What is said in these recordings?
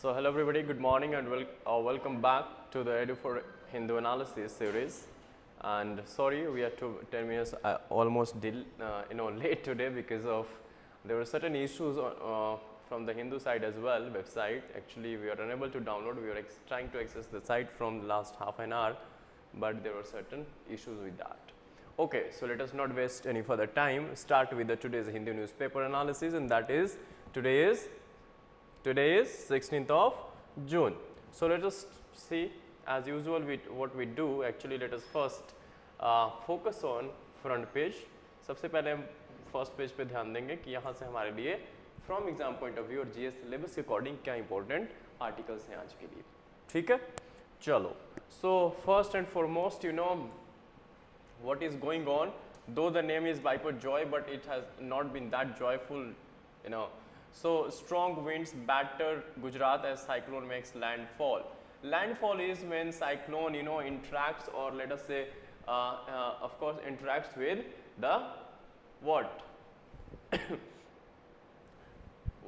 So hello everybody, good morning and welcome back to the EduphoreIAS Hindu analysis series. And sorry, we are 10 minutes almost late today because of there were certain issues from the Hindu side as well, website. Actually, we are unable to download. We are trying to access the site from the last half an hour, but there were certain issues with that. Okay, so let us not waste any further time. Start with the today's Hindu newspaper analysis, and that is today is 16th of June. So let us see, as usual, what we do. Actually, let us first focus on front page. सबसे पहले हम first page पे ध्यान देंगे कि यहाँ से हमारे लिए from exam point of view और जीएस सिलेबस के अकॉर्डिंग क्या इंपॉर्टेंट आर्टिकल्स हैं आज के लिए. ठीक है, चलो. So first and foremost, you know what is going on, though the name is Viper Joy, but it has not been that joyful, you know. So strong winds batter Gujarat as cyclone makes landfall. Landfall is when cyclone, you know, interacts, or let us say of course interacts with the what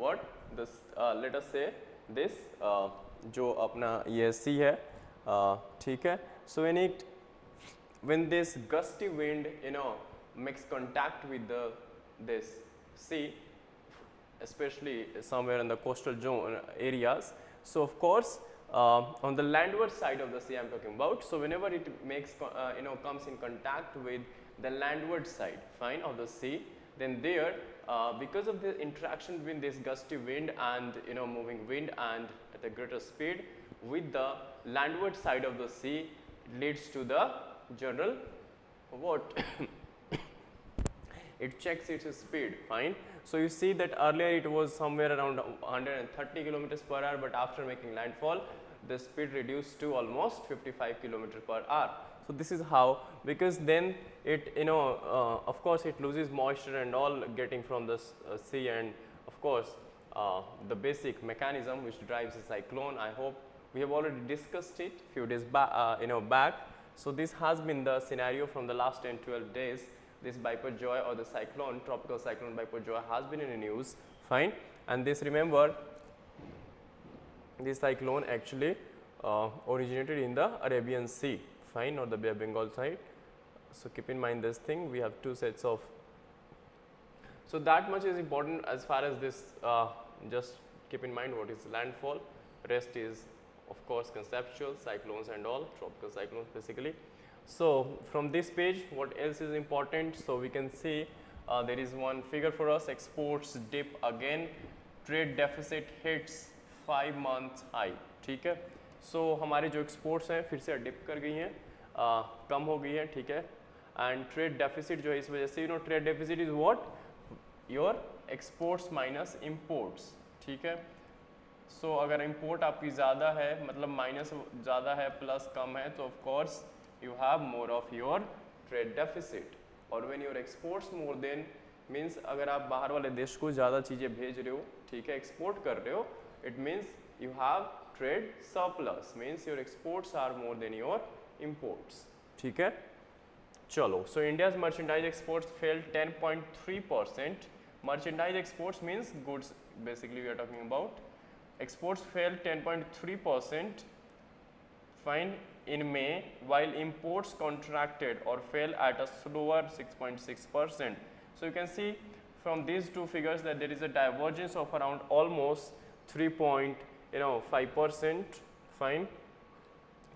what this let us say this जो अपना ये सी है, ठीक है. So when this gusty wind, you know, makes contact with this sea, especially somewhere in the coastal zone areas. So of course on the landward side of the sea I'm talking about. So whenever it makes comes in contact with the landward side, fine, of the sea, then there because of the interaction between this gusty wind and, you know, moving wind and at a greater speed with the landward side of the sea, it leads to the general what it checks its speed, fine. So you see that earlier it was somewhere around 130 kilometers per hour, but after making landfall the speed reduced to almost 55 kilometers per hour. So this is how, because then it, you know, of course it loses moisture and all getting from the sea, and of course the basic mechanism which drives the cyclone. I hope we have already discussed it few days back. So this has been the scenario from the last 10-12 days. This Viper Joy, or the cyclone, tropical cyclone Viper Joy, has been in the news, fine. And this, remember, this cyclone actually originated in the Arabian Sea, fine, or the Bay of Bengal side. So keep in mind this thing. We have two sets of. So that much is important as far as this. Just keep in mind what is landfall. Rest is, of course, conceptual, cyclones and all, tropical cyclones basically. So from this page, what else is important? So we can see there is one figure for us. Exports dip again, trade deficit hits 5 month high. ठीक है. So हमारे जो exports हैं फिर से dip कर गई हैं, कम हो गई हैं, ठीक है. And trade deficit जो है इस वजह से, you know, trade deficit is what? Your exports minus imports, ठीक है. सो अगर इम्पोर्ट आपकी ज़्यादा है, मतलब माइनस ज़्यादा है प्लस कम है, तो of course you have more of your trade deficit. और when your exports more than means अगर आप बाहर वाले देश को ज़्यादा चीज़ें भेज रहे हो, ठीक है, एक्सपोर्ट कर रहे हो, it means you have trade surplus, means your exports are more than your imports. ठीक है, चलो. So India's merchandise exports fell 10.3%. Merchandise exports means goods basically we are talking about. Exports fell 10.3%, fine, in May, while imports contracted or fell at a slower 6.6%. So you can see from these two figures that there is a divergence of around almost 3.5%, fine,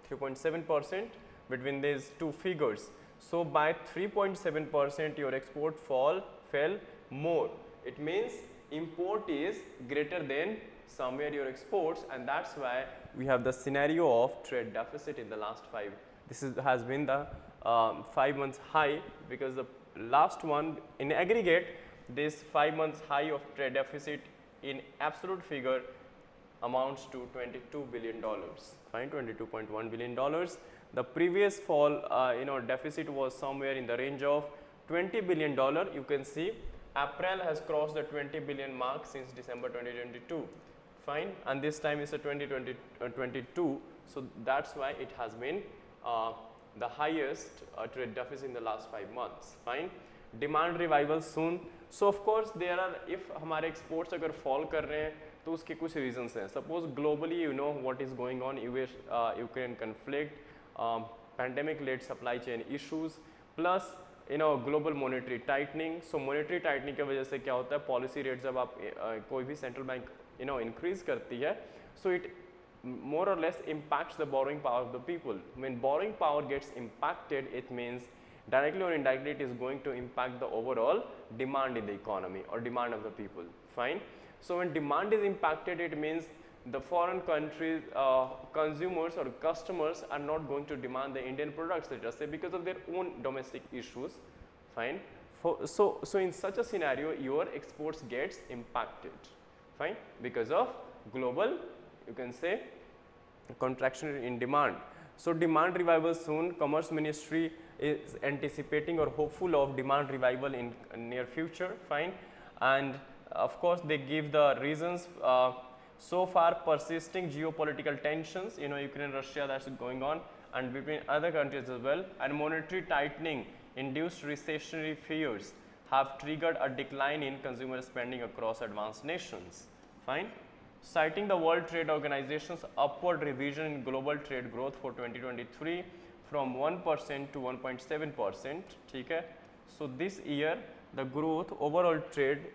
3.7% between these two figures. So by 3.7% your export fell more. It means import is greater than somewhere your exports, and that's why we have the scenario of trade deficit in the last 5. This has been the 5 months high, because the last one in aggregate, this 5 months high of trade deficit in absolute figure amounts to $22 billion, fine, $22.1 billion. The previous fall, deficit was somewhere in the range of $20 billion. You can see April has crossed the 20 billion mark since December 2022. Fine, and this time is a 2022, so that's why it has been the highest trade deficit in the last 5 months. Fine, demand revival soon. So of course there are, if हमारे exports अगर fall कर रहे हैं तो उसके कुछ reasons हैं. Suppose globally you know what is going on, US Ukraine conflict, pandemic led supply chain issues, plus you know global monetary tightening. So monetary tightening की वजह से क्या होता है, पॉलिसी रेट जब आप कोई भी central bank you know increase करती है, so it more or less impacts the borrowing power of the people. When borrowing power gets impacted, it means directly or indirectly it is going to impact the overall demand in the economy or demand of the people. Fine. So when demand is impacted, it means the foreign countries consumers or customers are not going to demand the Indian products, let us say, because of their own domestic issues. Fine. So in such a scenario, your exports gets impacted. Fine. Because of global, you can say, contraction in demand. So demand revival soon. Commerce Ministry is anticipating or hopeful of demand revival in near future. Fine. And of course they give the reasons. So far persisting geopolitical tensions, you know, Ukraine, Russia, that's going on, and between other countries as well, and monetary tightening induced recessionary fears have triggered a decline in consumer spending across advanced nations. Fine. Citing the World Trade Organization's upward revision in global trade growth for 2023 from 1% to 1.7%. ठीक है. So this year the growth overall trade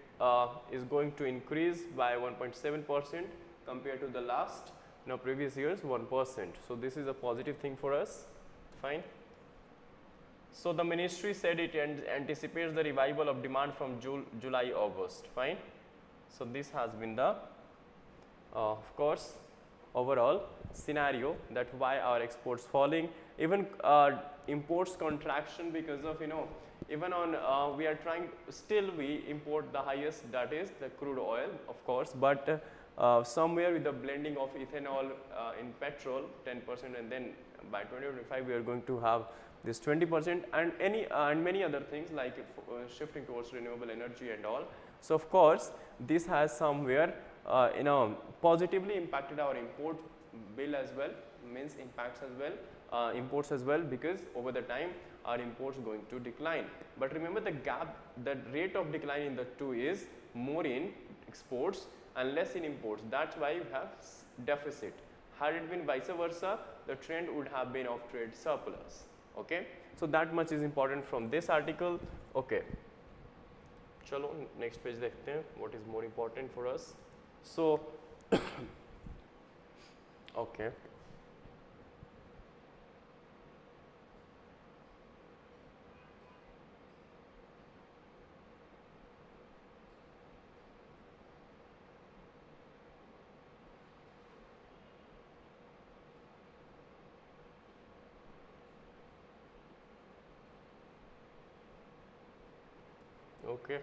is going to increase by 1.7% compared to the last previous years 1%. So this is a positive thing for us. Fine. So the ministry said it anticipates the revival of demand from July August. Fine. So this has been the of course overall scenario that why our exports falling, even imports contraction because of even on we are trying, still we import the highest, that is the crude oil of course, but somewhere with the blending of ethanol in petrol 10%, and then by 2025 we are going to have this 20% and many other things like shifting towards renewable energy and all. So of course this has somewhere positively impacted our import bill as well, means impacts as well, imports as well, because over the time our imports going to decline. But remember the gap, the rate of decline in the two is more in exports and less in imports. That's why you have deficit. Had it been vice versa, the trend would have been of trade surplus. Okay, so that much is important from this article. Okay, चलो next page देखते हैं what is more important for us. So okay, okay.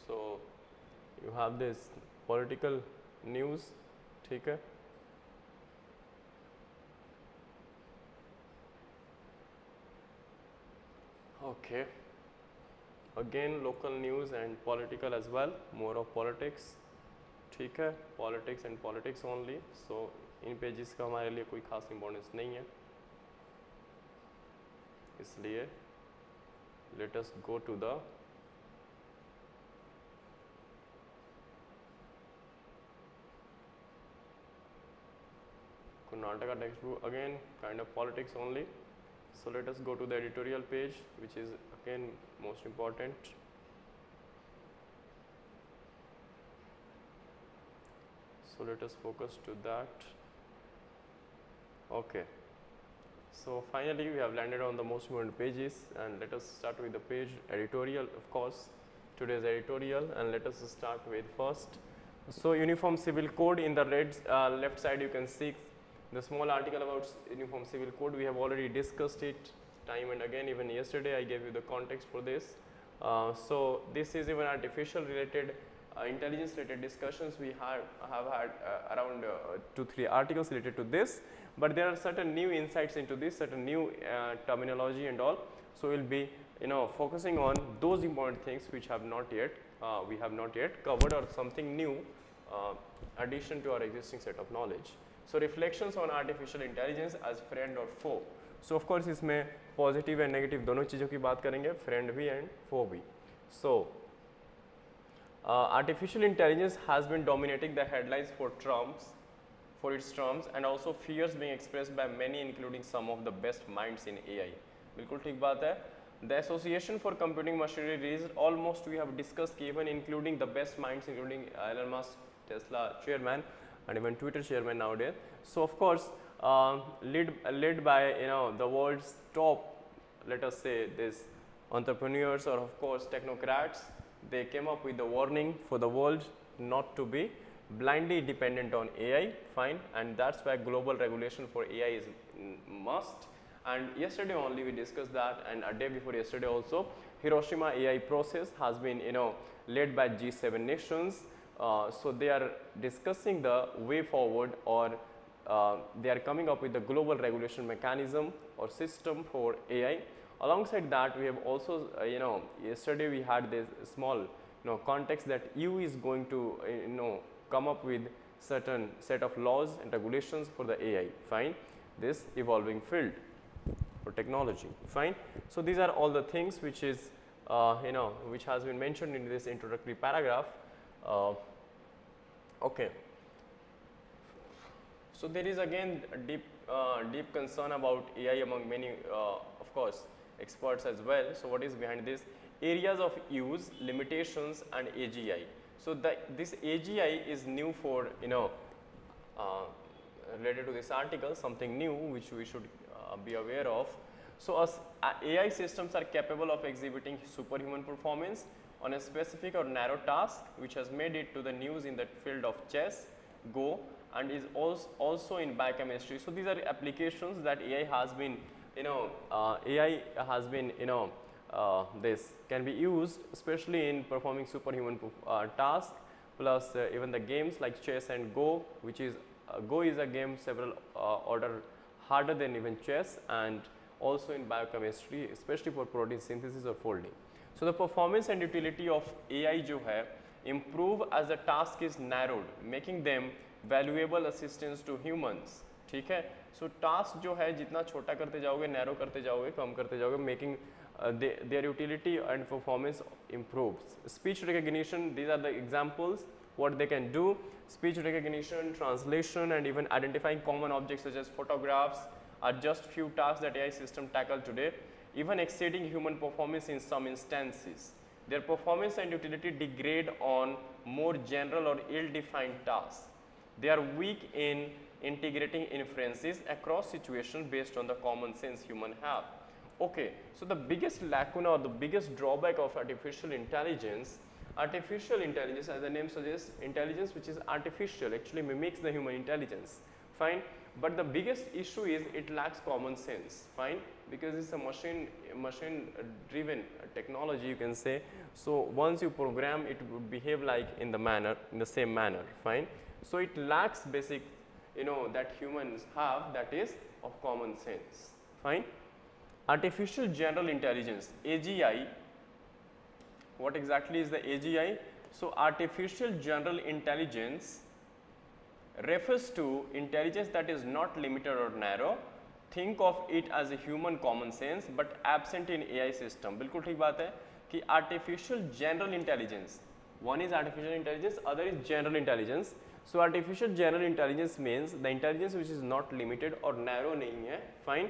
So you have this political news, ठीक है. Okay, again local news and political as well, more of politics, ठीक है, politics and politics only. So in pages का हमारे लिए कोई खास importance नहीं है, इसलिए let us go to the Karnataka textbook, again kind of politics only. So let us go to the editorial page, which is again most important. So let us focus to that. Okay, so finally we have landed on the most important pages, and let us start with the page editorial, of course today's editorial, and let us start with first. So Uniform Civil Code, in the red left side you can see the small article about Uniform Civil Code. We have already discussed it time and again, even yesterday I gave you the context for this. So this is even artificial related intelligence related discussions. We have had around 2-3 articles related to this, but there are certain new insights into this, certain new terminology and all. So we'll be focusing on those important things which have not yet we have not yet covered, or something new addition to our existing set of knowledge. So reflections on artificial intelligence as friend और foe. So of course इसमें positive and negative दोनों चीज़ों की बात करेंगे, friend भी and फो भी. सो artificial intelligence has been dominating the headlines for its terms and also fears being expressed by many including some of the best minds in AI. बिल्कुल ठीक बात है. The Association for Computing Machinery released almost, we have discussed even including the best minds including Elon Musk, Tesla chairman and even Twitter chairman nowadays. So of course led by the world's top, let us say this, entrepreneurs or of course technocrats. They came up with the warning for the world not to be blindly dependent on AI, fine, and that's why global regulation for AI is must. And yesterday only we discussed that, and a day before yesterday also, Hiroshima AI process has been led by G7 nations. So they are discussing the way forward, or they are coming up with the global regulation mechanism or system for AI. Alongside that, we have also yesterday we had this small context that EU is going to come up with certain set of laws and regulations for the AI, fine, this evolving field for technology, fine. So these are all the things which is which has been mentioned in this introductory paragraph. Okay. So there is again a deep concern about AI among many of course experts as well. So what is behind this? Areas of use, limitations and AGI. So this AGI is new for related to this article, something new which we should be aware of. So AI systems are capable of exhibiting superhuman performance on a specific or narrow task, which has made it to the news in the field of chess, Go, and is also in biochemistry. So these are applications that AI has been this can be used especially in performing superhuman tasks, plus even the games like chess and Go, which is Go is a game several order harder than even chess, and also in biochemistry, especially for protein synthesis or folding. So the performance and utility of AI जो है improve as the task is narrowed, making them valuable assistance to humans. ठीक है. So task जो है जितना छोटा करते जाओगे, narrow करते जाओगे, कम करते जाओगे, making their utility and performance improves. Speech recognition, these are the examples what they can do. Speech recognition, translation and even identifying common objects such as photographs are just few tasks that AI system tackle today, even exceeding human performance in some instances. Their performance and utility degrade on more general or ill-defined tasks. They are weak in integrating inferences across situations based on the common sense human have. Okay, so the biggest lacuna or the biggest drawback of artificial intelligence as the name suggests, intelligence which is artificial actually mimics the human intelligence, fine, but the biggest issue is it lacks common sense, fine, because it's a machine driven technology, you can say. So once you program, it would behave like in the same manner, fine. So it lacks basic that humans have, that is of common sense, fine. Artificial general intelligence, AGI. What exactly is the AGI? So artificial general intelligence refers to intelligence that is not limited or narrow. Think of it as a human common sense but absent in AI system. बिल्कुल ठीक बात है कि artificial general intelligence, one is artificial intelligence, other is general intelligence. So artificial general intelligence means the intelligence which is not limited or narrow नहीं है, fine,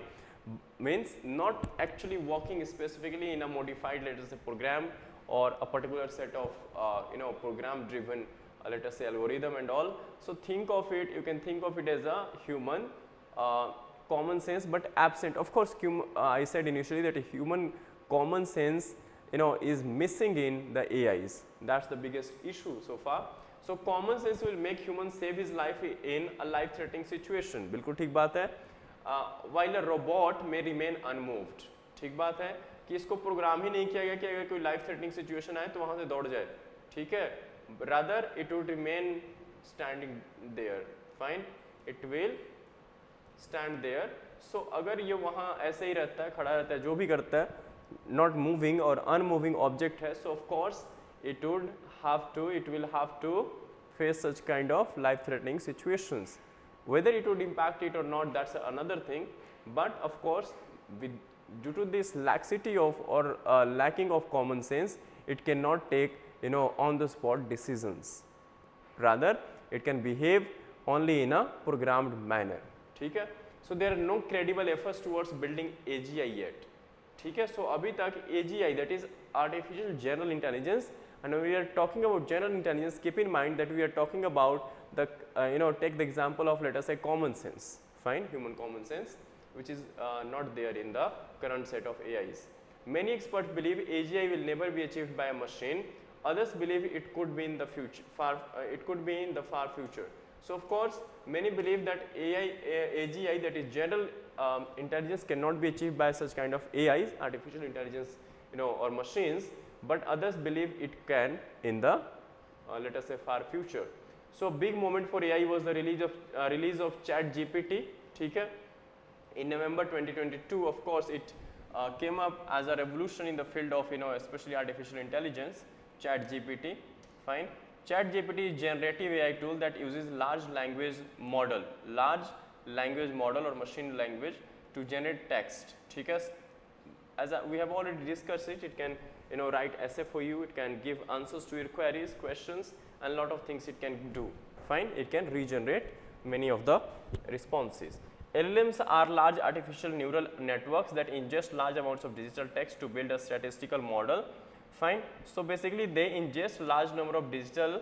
means not actually working specifically in a modified, let us say, program or a particular set of program driven let us say algorithm and all. So think of it, you can think of it as a human common sense but absent. Of course I said initially that a human common sense is missing in the AIs. That's the biggest issue so far. So common sense will make human save his life in a life threatening situation. बिल्कुल ठीक बात है. While a robot may remain unmoved. ठीक बात है कि इसको programme ही नहीं किया गया कि अगर कोई लाइफ थ्रेटनिंग सिचुएशन आए तो वहाँ से दौड़ जाए, ठीक है. Rather it would remain standing there, fine, it will stand there. So अगर ये वहाँ ऐसे ही रहता है, खड़ा रहता है, जो भी करता है, not moving or unmoving object है, so of course it will have to face such kind of life threatening situations. Whether it would impact it or not, that's another thing, but of course with due to this laxity of or lacking of common sense, it cannot take on the spot decisions, rather it can behave only in a programmed manner. ठीक है, so there are no credible efforts towards building AGI yet. ठीक है, so अभी तक AGI, that is artificial general intelligence, and when we are talking about general intelligence, keep in mind that we are talking about the take the example of, let us say, common sense, fine, human common sense, which is not there in the current set of AIs. Many experts believe AGI will never be achieved by a machine. Others believe it could be in the future, far future. So of course, many believe that AGI, that is general intelligence, cannot be achieved by such kind of AIs, artificial intelligence, or machines. But others believe it can in the let us say far future. So big moment for AI was the release of ChatGPT. ठीक है, in November 2022, of course, it came up as a revolution in the field of especially artificial intelligence. ChatGPT, fine. ChatGPT is generative AI tool that uses large language model or machine language to generate text. ठीक है, as we have already discussed it, it can write essay for you, it can give answers to your queries, questions, and lot of things it can do. Fine, it can regenerate many of the responses. LLMs are large artificial neural networks that ingest large amounts of digital text to build a statistical model. Fine, so basically they ingest large number of digital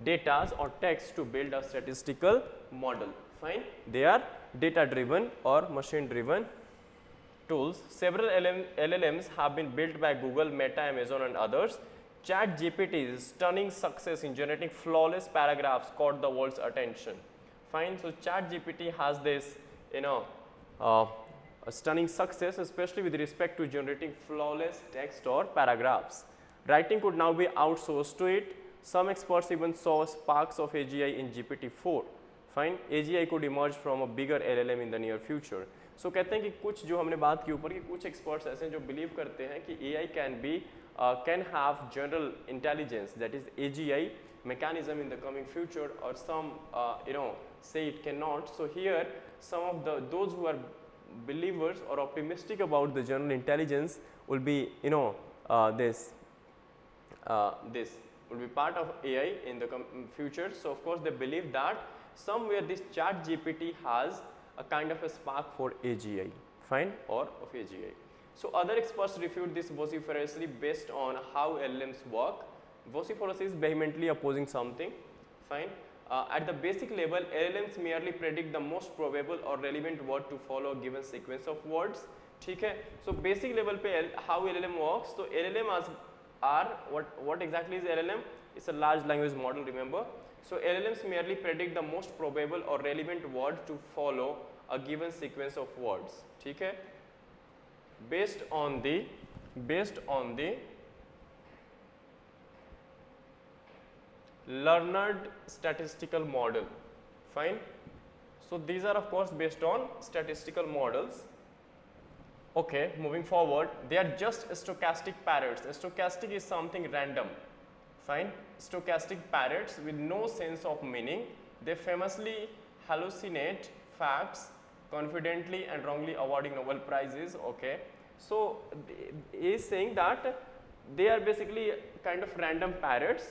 data or text to build a statistical model. Fine, they are data driven or machine driven tools. Several LLMs have been built by Google, Meta, Amazon, and others. ChatGPT's stunning success in generating flawless paragraphs caught the world's attention. Fine, so ChatGPT has this a stunning success, especially with respect to generating flawless text or paragraphs. Writing could now be outsourced to it. Some experts even saw sparks of AGI in GPT-4. Fine, AGI could emerge from a bigger LLM in the near future. So कहते हैं कि कुछ जो हमने बात की ऊपर कि कुछ experts ऐसे हैं जो believe करते हैं कि AI can have general intelligence, that is AGI mechanism in the coming future, or some say it cannot. So here some of those who are believers or optimistic about the general intelligence will be this will be part of AI in the future. So of course they believe that somewhere this ChatGPT has a kind of a spark for AGI, fine, or of AGI. So other experts refute this vociferously based on how LLMs work. Vociferous is vehemently opposing something, fine. At the basic level, LLMs merely predict the most probable or relevant word to follow a given sequence of words. ठीक है, so basic level पे how LLM works. So LLM are what exactly is LLM? It's a large language model, remember. So LLMs merely predict the most probable or relevant word to follow a given sequence of words. ठीक है, based on the learned statistical model, fine. So these are of course based on statistical models. Okay, moving forward, they are just stochastic parrots. Stochastic is something random, fine. Stochastic parrots with no sense of meaning. They famously hallucinate facts confidently and wrongly awarding Nobel Prizes. Okay, so he is saying that they are basically kind of random parrots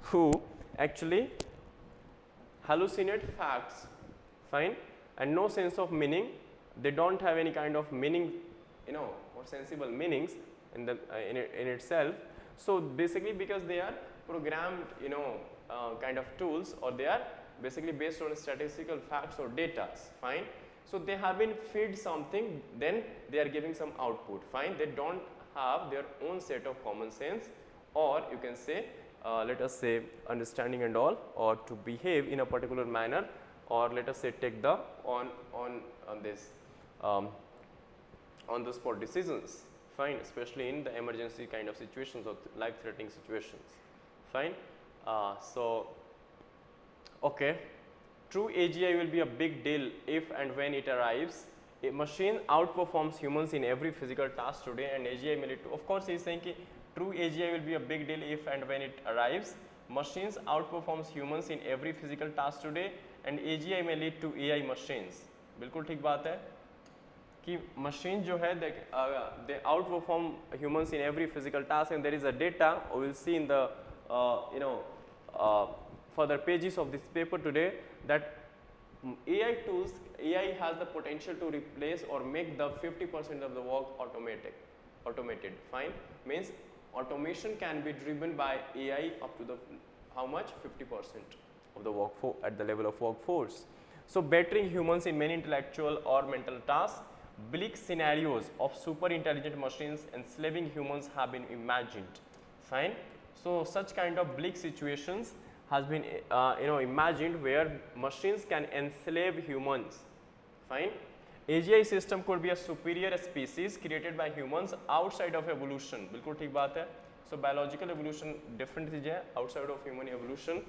who actually hallucinate facts, fine, and no sense of meaning. They don't have any kind of meaning, or sensible meanings in itself. So basically because they are programmed, kind of tools, or they are basically based on statistical facts or data, fine. So they have been fed something, then they are giving some output, fine. They don't have their own set of common sense, or you can say let us say understanding and all, or to behave in a particular manner, or let us say take the on the spot decisions, fine, especially in the emergency kind of situations or life threatening situations, fine. So okay, true AGI will be a big deal if and when it arrives. A machine outperforms humans in every physical task today, and AGI will, of course he is saying that true AGI will be a big deal if and when it arrives. Machines outperforms humans in every physical task today, and AGI may lead to AI machines. बिल्कुल ठीक बात है कि machine जो है they outperform humans in every physical task, and there is a data we will see in the further pages of this paper today that AI tools, AI has the potential to replace or make the 50% of the work automated. Fine, means automation can be driven by AI up to the how much 50% of the workforce at the level of workforce. So bettering humans in many intellectual or mental tasks, bleak scenarios of super intelligent machines enslaving humans have been imagined. Fine, so such kind of bleak situations has been imagined where machines can enslave humans. Fine, AGI system could be a superior species created by humans outside of evolution. बिल्कुल ठीक बात है. So biological evolution different चीज़ है outside of human evolution.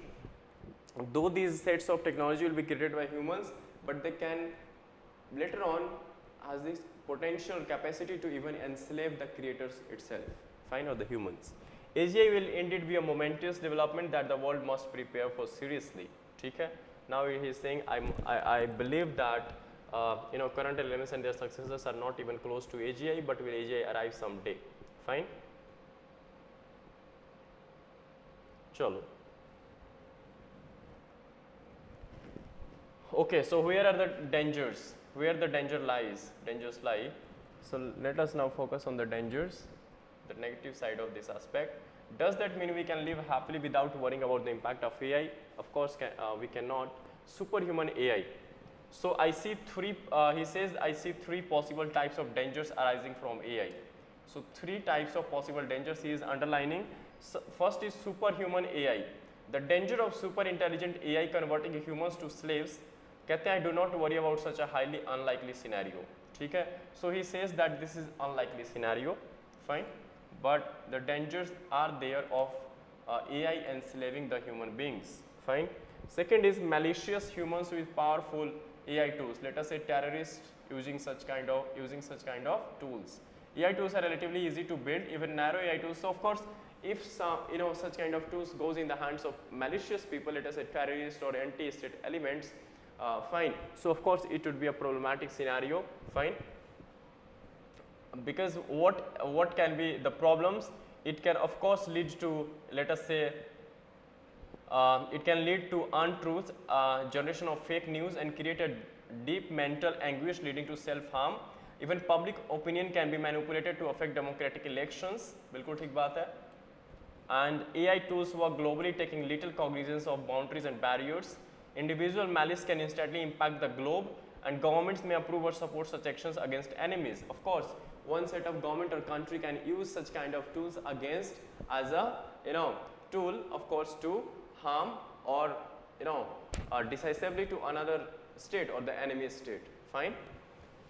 Though these sets of technology will be created by humans, but they can later on has this potential capacity to even enslave the creators itself. Fine, or the humans. AGI will indeed be a momentous development that the world must prepare for seriously. ठीक है. Now he is saying I believe that current LLMs and their successors are not even close to AGI, but will AGI arrive someday? Fine. चलो. Okay, so where are the dangers? Where the dangers lie? So let us now focus on the dangers, the negative side of this aspect. Does that mean we can live happily without worrying about the impact of AI? Of course, we cannot. Superhuman AI. So I see three. He says I see three possible types of dangers arising from AI. So three types of possible dangers he is underlining. So first is superhuman AI. The danger of super intelligent AI converting humans to slaves. कहते हैं I do not worry about such a highly unlikely scenario. ठीक है. So he says that this is unlikely scenario. Fine. But the dangers are there of AI enslaving the human beings. Fine. Second is malicious humans with powerful AI tools. Let us say terrorists using such kind of tools. AI tools are relatively easy to build, even narrow AI tools. So of course, if some such kind of tools goes in the hands of malicious people, let us say terrorists or anti-state elements, fine. So of course, it would be a problematic scenario. Fine. Because what can be the problems? It can of course lead to, let us say, it can lead to untruths, generation of fake news, and create a deep mental anguish leading to self-harm. Even public opinion can be manipulated to affect democratic elections. बिल्कुल ठीक बात है. And AI tools work globally, taking little cognizance of boundaries and barriers. Individual malice can instantly impact the globe, and governments may approve or support such actions against enemies. Of course, one set of government or country can use such kind of tools against as a tool, of course, to harm or decisively to another state or the enemy state. Fine.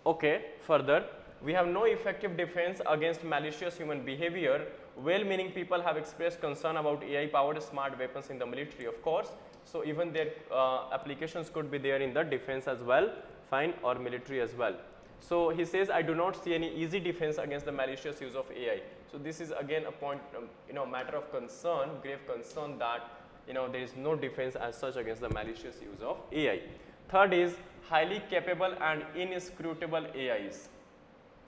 Okay. Further, we have no effective defense against malicious human behavior. Well-meaning people have expressed concern about AI-powered smart weapons in the military, of course. So even their applications could be there in the defense as well, fine, or military as well. So he says, I do not see any easy defense against the malicious use of AI. So this is again a point, matter of concern, grave concern that there is no defense as such against the malicious use of AI. Third is highly capable and inscrutable AIs.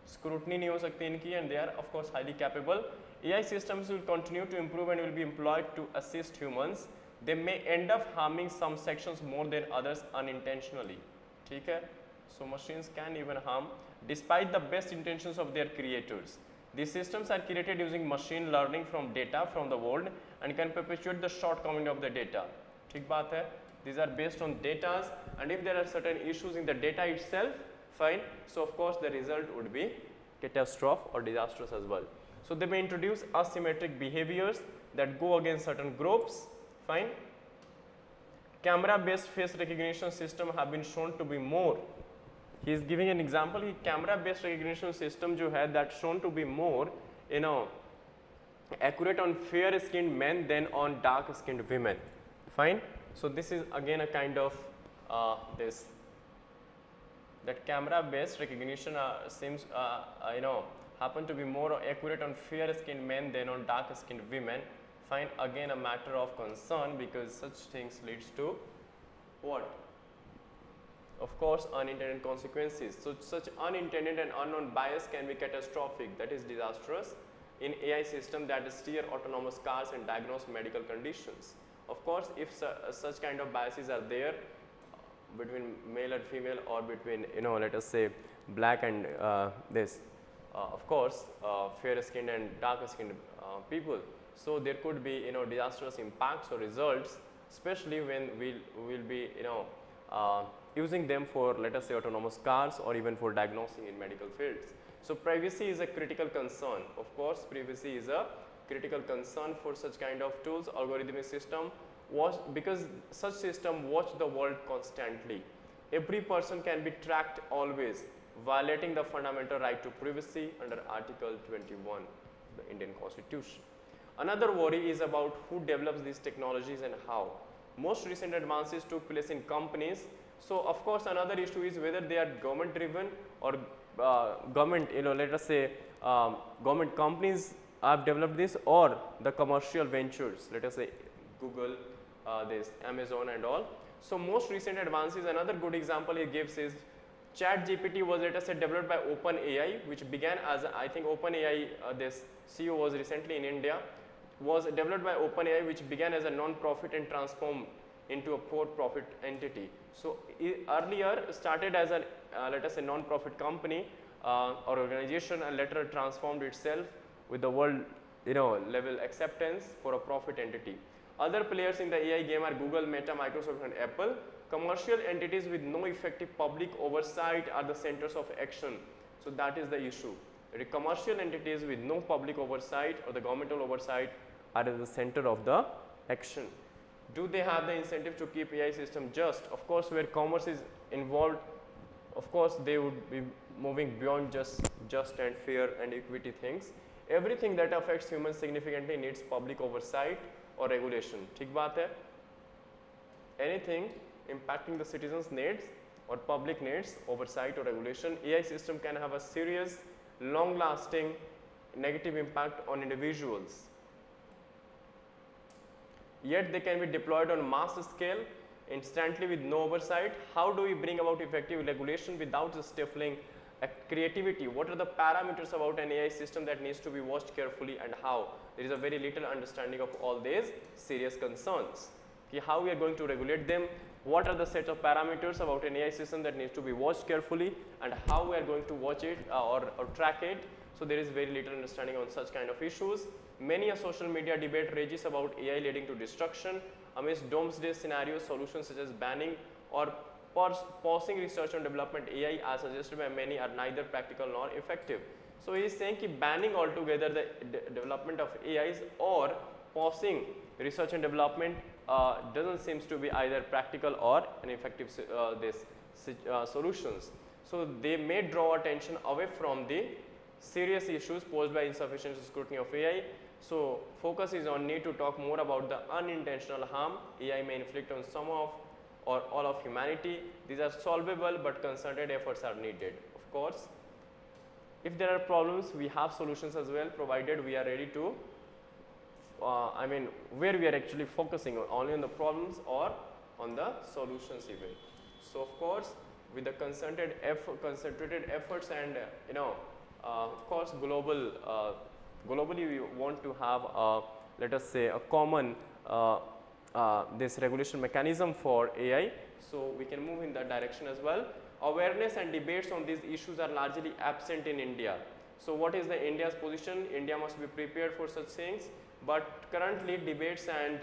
Scrutiny नहीं हो सकती इनकी, and they are of course highly capable. AI systems will continue to improve and will be employed to assist humans. They may end up harming some sections more than others unintentionally. ठीक है? So machines can even harm despite the best intentions of their creators. These systems are created using machine learning from data from the world and can perpetuate the shortcoming of the data. ठीक बात है? These are based on data, and if there are certain issues in the data itself, fine. So of course the result would be catastrophe or disastrous as well. So they may introduce asymmetric behaviors that go against certain groups. Fine. Camera-based face recognition system have been shown to be more. He is giving an example. Camera-based recognition system जो है that shown to be more, accurate on fair-skinned men than on dark-skinned women. Fine. So this is again a kind of that camera-based recognition seems happen to be more accurate on fair-skinned men than on dark-skinned women. Fine, again a matter of concern because such things leads to what? Of course, unintended consequences. So such unintended and unknown bias can be catastrophic, that is disastrous, in AI system that steer autonomous cars and diagnose medical conditions. Of course, if such kind of biases are there between male and female, or between, you know, let us say black and of course fair skinned and darker skinned people, so there could be, you know, disastrous impacts or results, especially when we'll be, you know, using them for, let us say, autonomous cars or even for diagnosing in medical fields. So privacy is a critical concern. Of course, privacy is a critical concern for such kind of tools. Algorithmic system because such system watch the world constantly. Every person can be tracked always, violating the fundamental right to privacy under Article 21 of the Indian Constitution. Another worry is about who develops these technologies and how. Most recent advances took place in companies. So of course, another issue is whether they are government driven or government, you know, let us say government companies have developed this, or the commercial ventures, let us say Google, this Amazon and all. So most recent advances, another good example he gives is ChatGPT was, let us say, developed by OpenAI, which began as, I think OpenAI, this CEO was recently in India, was developed by OpenAI, which began as a non-profit and transformed into a for-profit entity. So earlier started as a let us say non-profit company or organization, and later transformed itself with the world, you know, level acceptance for a profit entity. Other players in the AI game are Google, Meta, Microsoft and Apple. Commercial entities with no effective public oversight are the centers of action. So that is the issue. The commercial entities with no public oversight or the governmental oversight are at the center of the action. Do they have the incentive to keep AI system just? Of course, where commerce is involved, of course they would be moving beyond just and fair and equity things. Everything that affects humans significantly needs public oversight or regulation. ठीक बात है? Anything impacting the citizens' needs or public needs, oversight or regulation. AI system can have a serious, long-lasting negative impact on individuals. Yet they can be deployed on mass scale instantly with no oversight. How do we bring about effective regulation without stifling creativity? What are the parameters about an AI system that needs to be watched carefully, and how? There is a very little understanding of all these serious concerns. Okay, how we are going to regulate them? What are the set of parameters about an AI system that needs to be watched carefully, and how we are going to watch it or track it? So there is very little understanding on such kind of issues. Many a social media debate rages about AI leading to destruction. Amidst doomsday scenarios, solutions such as banning or pausing research and development AI, as suggested by many, are neither practical nor effective. So he is saying that banning altogether the development of AIs or pausing research and development doesn't seem to be either practical or an effective solutions. So they may draw attention away from the serious issues posed by insufficient scrutiny of AI. So focus is on need to talk more about the unintentional harm AI may inflict on some of or all of humanity. These are solvable, but concerted efforts are needed. Of course, if there are problems, we have solutions as well, provided we are ready to I mean, where we are actually focusing on, only on the problems or on the solutions even. So of course, with the concentrated efforts and of course globally we want to have let us say a common this regulation mechanism for AI, so we can move in that direction as well. Awareness and debates on these issues are largely absent in India. So what is the India's position? India must be prepared for such things, but currently debates and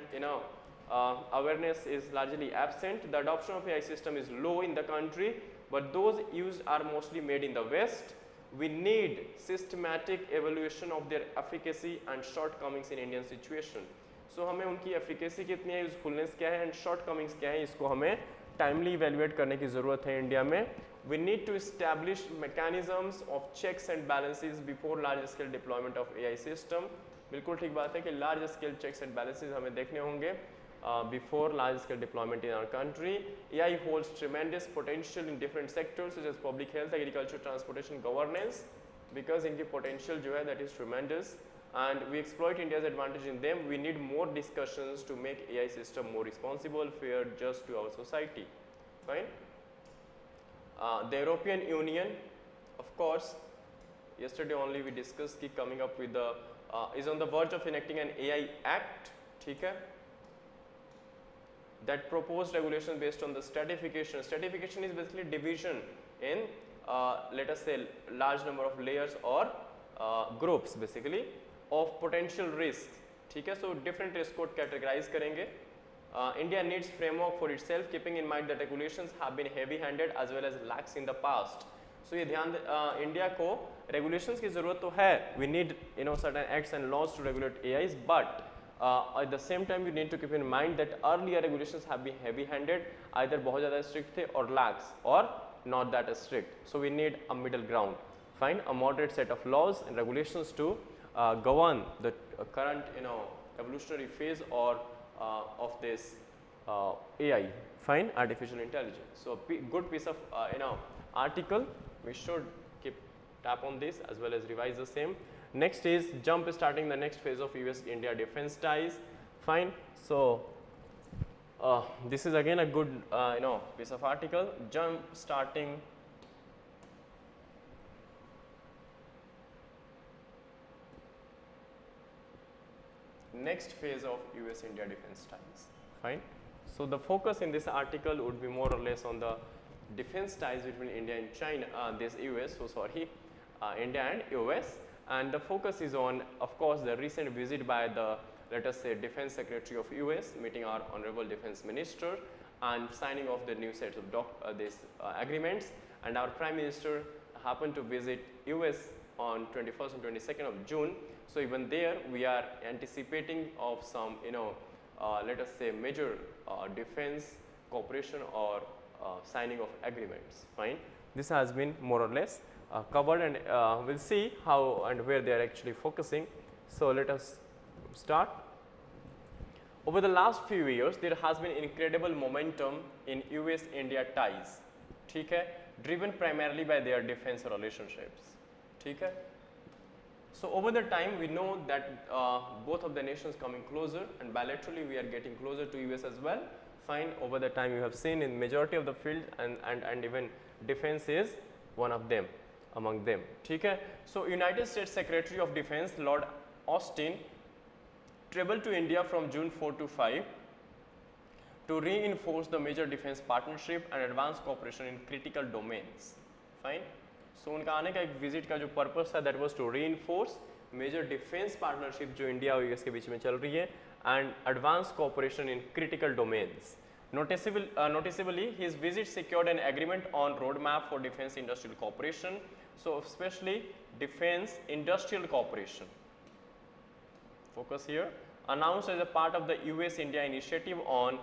awareness is largely absent. The adoption of AI system is low in the country, but those used are mostly made in the West. We need systematic evaluation of their efficacy and shortcomings in Indian situation. So हमें उनकी efficacy कितनी है, usefulness क्या है and shortcomings क्या है, इसको हमें timely evaluate करने की ज़रूरत है इंडिया में. We need to establish mechanisms of checks and balances before large scale deployment of AI system. बिल्कुल ठीक बात है कि large scale checks and balances हमें देखने होंगे before large scale deployment in our country. AI holds tremendous potential in different sectors such as public health, agriculture, transportation, governance, because इनकी potential जो है that is tremendous, and we exploit India's advantage in them. We need more discussions to make AI system more responsible, fair, just to our society. Fine. The European Union, of course, yesterday only we discussed कि coming up with the is on the verge of enacting an AI Act, ठीक है, that proposed regulation based on the stratification. Stratification is basically division in let us say large number of layers or groups basically of potential risks, ठीक है. So different risk को categorize करेंगे. India needs framework for itself, keeping in mind that regulations have been heavy-handed as well as lax in the past. So ये ध्यान India को regulations की ज़रूरत तो है. We need certain acts and laws to regulate AIs, but at the same time you need to keep in mind that earlier regulations have been heavy-handed, either बहुत ज़्यादा strict थे or lax or not that strict. So we need a middle ground. Find a moderate set of laws and regulations to govern the current evolutionary phase or of this AI, fine, artificial intelligence. So good piece of article. We should keep tap on this as well as revise the same. Next is jump starting the next phase of US-India defense ties. Fine. So this is again a good piece of article. Jump starting next phase of US-India defense ties. Fine. So the focus in this article would be more or less on the defense ties between India and China, this US, so sorry, India and US, and the focus is on, of course, the recent visit by the, let us say, Defense Secretary of US, meeting our Honorable Defense Minister and signing off the new sets of these agreements, and our Prime Minister happened to visit US on 21st and 22nd of June. So even there we are anticipating of some let us say major defense cooperation or signing of agreements. Fine. This has been more or less covered, and we'll see how and where they are actually focusing. So let us start. Over the last few years, there has been incredible momentum in US-India ties, ठीक है, driven primarily by their defense relationships, ठीक है. So over the time, we know that both of the nations coming closer, and bilaterally we are getting closer to US as well. Fine. Over the time, you have seen in majority of the field, and even defense is one of them, among them, ठीक है. So United States Secretary of Defense Lord Austin traveled to India from June 4 to 5 to reinforce the major defense partnership and advance cooperation in critical domains. Fine. So उनका आने का एक visit का जो purpose था, that was to reinforce major defence partnership जो India और US के बीच में चल रही है, and advance cooperation in critical domains. Noticeably, his visit secured an agreement on roadmap for defense industrial cooperation, so especially defense industrial cooperation. Focus here. Announced as a part of the US-India initiative on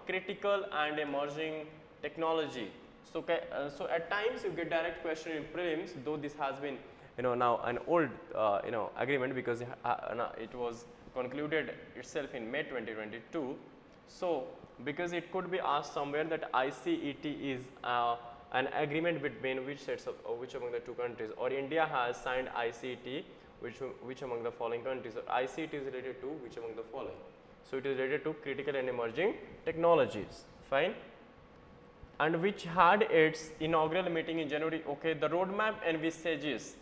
critical and emerging technology. So at times you get direct question in prelims, though this has been now an old agreement, because it was concluded itself in May 2022. So because it could be asked somewhere that ICET is an agreement between which among the two countries, or India has signed ICET which among the following countries, or ICET is related to which among the following. So it is related to critical and emerging technologies. Fine. And which had its inaugural meeting in January. Okay, the roadmap envisages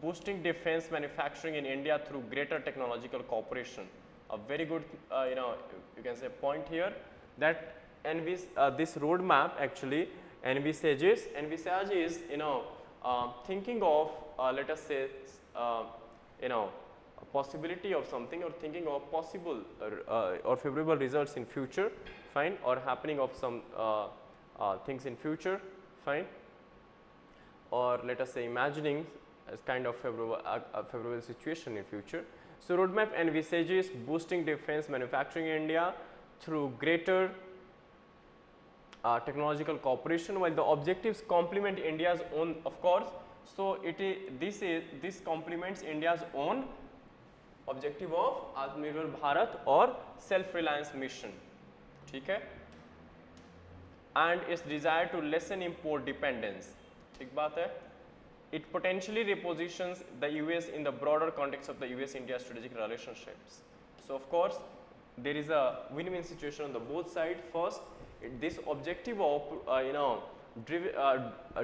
boosting defense manufacturing in India through greater technological cooperation. A very good, you can say point here, that this roadmap actually envisages thinking of let us say a possibility of something, or thinking of possible or favorable results in future. Fine. Or happening of some things in future. Fine. Or let us say imagining as kind of favorable situation in future. So roadmap envisages boosting defense manufacturing in India through greater technological cooperation, while the objectives complement India's own, of course. So this complements India's own objective of Atmanirbhar Bharat or self-reliance mission, ठीक है, and its desire to lessen import dependence. ठीक बात है. It potentially repositions the US in the broader context of the US-India strategic relationships. So of course, there is a win-win situation on the both sides. First, this objective of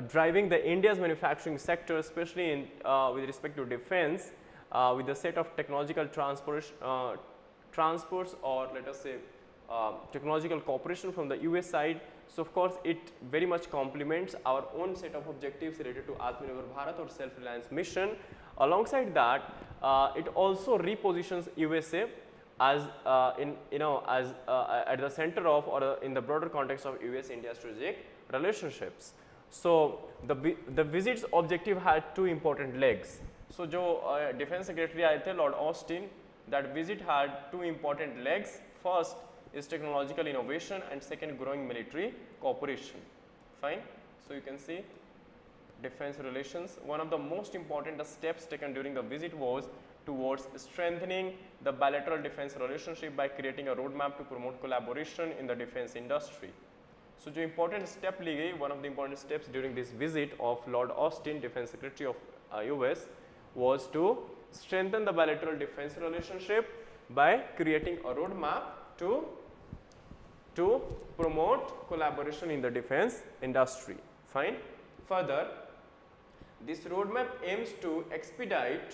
driving the India's manufacturing sector, especially in with respect to defense, with the set of technological transports or let us say technological cooperation from the US side. So of course it very much complements our own set of objectives related to Atmanirbhar Bharat or self-reliance mission. Alongside that, it also repositions USA as at the center of or in the broader context of US-India strategic relationships. So the visit's objective had two important legs. So जो Defense Secretary आए थे Lord Austin, that visit had two important legs. First is technological innovation and second growing military cooperation. Fine. So you can see defense relations. One of the most important steps taken during the visit was towards strengthening the bilateral defense relationship by creating a roadmap to promote collaboration in the defense industry. So जो important step ली गई, one of the important steps during this visit of Lord Austin, Defense Secretary of US, was to strengthen the bilateral defense relationship by creating a roadmap to promote collaboration in the defense industry. Fine. Further, this roadmap aims to expedite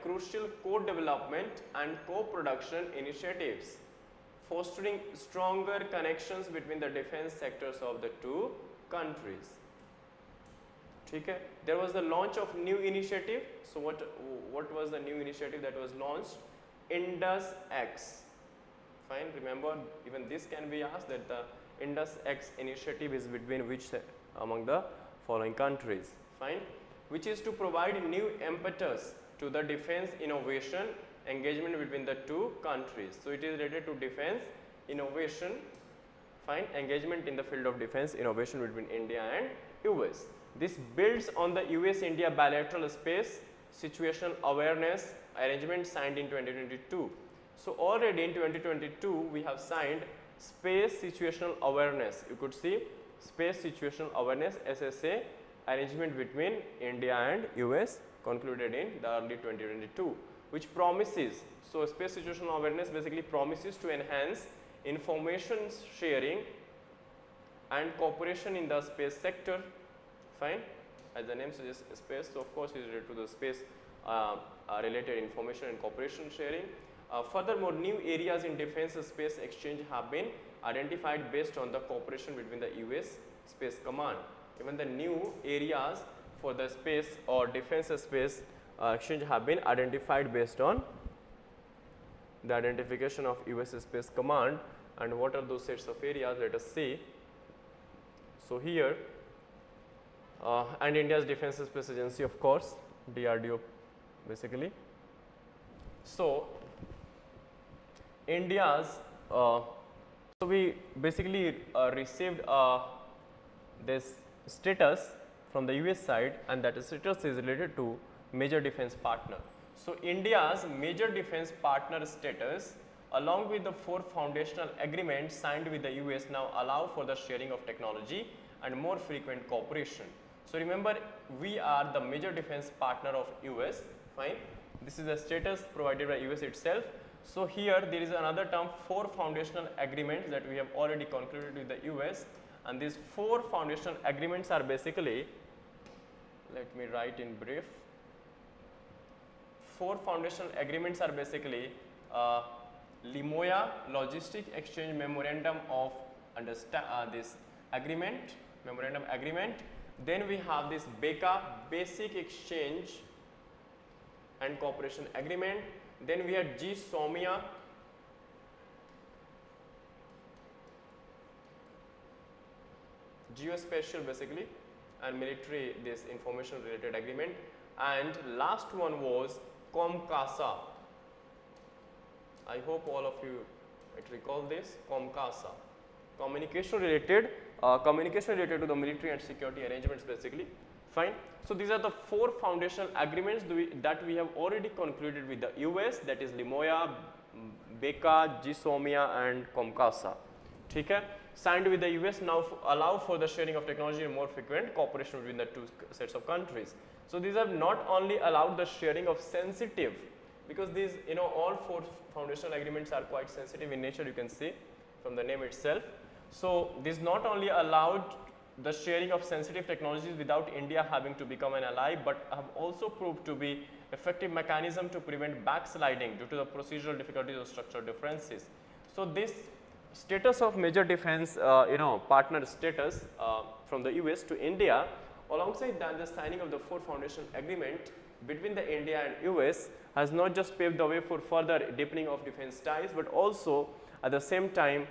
crucial co-development and co-production initiatives, fostering stronger connections between the defense sectors of the two countries. Okay. There was the launch of new initiative. So what was the new initiative that was launched? Indus X. Fine. Remember, even this can be asked, that the Indus X initiative is between which among the following countries. Fine. Which is to provide new impetus to the defense innovation engagement between the two countries. So it is related to defense innovation. Fine. Engagement in the field of defense innovation between India and US. This builds on the US-India bilateral space situational awareness arrangement signed in 2022. So already in 2022 we have signed space situational awareness. You could see space situational awareness SSA arrangement between India and US concluded in the early 2022, which promises, so space situational awareness basically promises to enhance information sharing and cooperation in the space sector. Fine. As the name suggests, space, so of course it is related to the space related information and cooperation sharing. Furthermore, new areas in defense space exchange have been identified based on the cooperation between the US Space Command. Even the new areas for the space or defense space exchange have been identified based on the identification of US Space Command. And what are those sets of areas? Let us see. So here, and India's Defense Space Agency, of course, DRDO basically. So India's, so we basically received this status from the US side, and that status is related to major defense partner. So India's major defense partner status along with the 4 foundational agreements signed with the US now allow for the sharing of technology and more frequent cooperation. So remember, we are the major defense partner of US. Fine. This is the status provided by US itself. So here there is another term, 4 foundational agreements that we have already concluded with the US, and these 4 foundational agreements are basically, let me write in brief. 4 foundational agreements are basically Limoya Logistic Exchange Memorandum of this agreement, memorandum agreement. Then we have this BECA, Basic Exchange and Cooperation Agreement. Then we have GSOMIA, Geospatial basically, and military this information related agreement. And last one was COMCASA. I hope all of you might recall this, COMCASA. Communication related to the military and security arrangements basically. Fine. So these are the 4 foundational agreements that we have already concluded with the US, that is Limoya, BECA, GSOMIA and COMCASA. Okay? Signed with the US now allow for the sharing of technology and more frequent cooperation between the 2 sets of countries. So these have not only allowed the sharing of sensitive because these, all 4 foundational agreements are quite sensitive in nature, you can see from the name itself. So this not only allowed the sharing of sensitive technologies without India having to become an ally, but have also proved to be effective mechanism to prevent backsliding due to the procedural difficulties or structural differences. So this status of major defense, partner status from the US to India, alongside that the signing of the 4 foundation agreement between the India and US has not just paved the way for further deepening of defense ties, but also at the same time,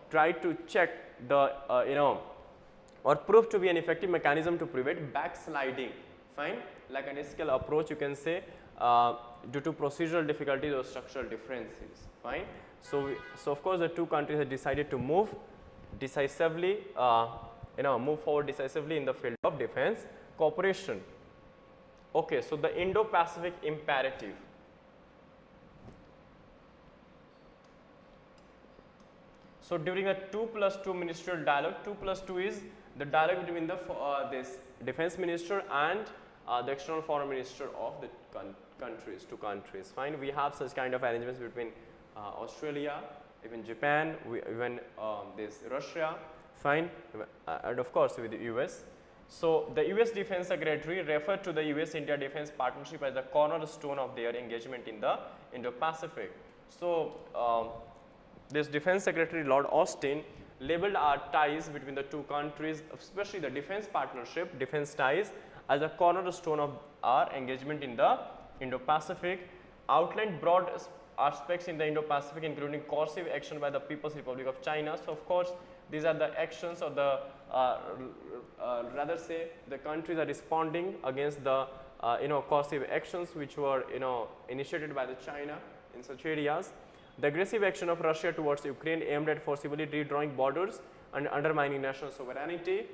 tried to check the, or prove to be an effective mechanism to prevent backsliding, fine, like an ethical approach you can say, due to procedural difficulties or structural differences, fine. So of course the 2 countries have decided to move decisively, move forward decisively in the field of defense cooperation. Okay, so the Indo-Pacific imperative. So during a 2+2 ministerial dialogue, 2+2 is the dialogue between the this defense minister and the external foreign minister of the countries, 2 countries, fine. We have such kind of arrangements between Australia, even Japan, even this Russia, fine, and of course with the US. So the US Defense Secretary referred to the US-India Defense Partnership as the cornerstone of their engagement in the Indo-Pacific. So this Defense Secretary Lord Austin labeled our ties between the 2 countries, especially the defense partnership, defense ties, as a cornerstone of our engagement in the Indo-Pacific, outlined broad aspects in the Indo-Pacific including coercive action by the People's Republic of China. So of course these are the actions of the rather say the countries are responding against the coercive actions which were initiated by the China in such areas. The aggressive action of Russia towards Ukraine aimed at forcibly redrawing borders and undermining national sovereignty,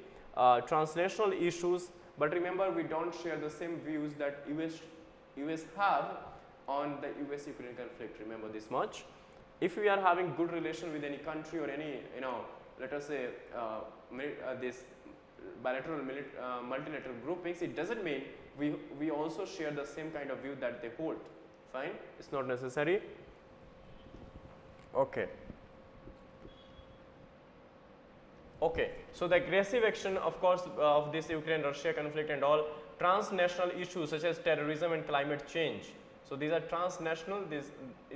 transnational issues, but remember we don't share the same views that US have on the US-Ukraine conflict, remember this much. If we are having good relation with any country or any, let us say this bilateral multilateral groupings, it doesn't mean we also share the same kind of view that they hold, fine, it's not necessary. Okay. Okay, so the aggressive action of course of this Ukraine-Russia conflict and all transnational issues such as terrorism and climate change. So these are transnational,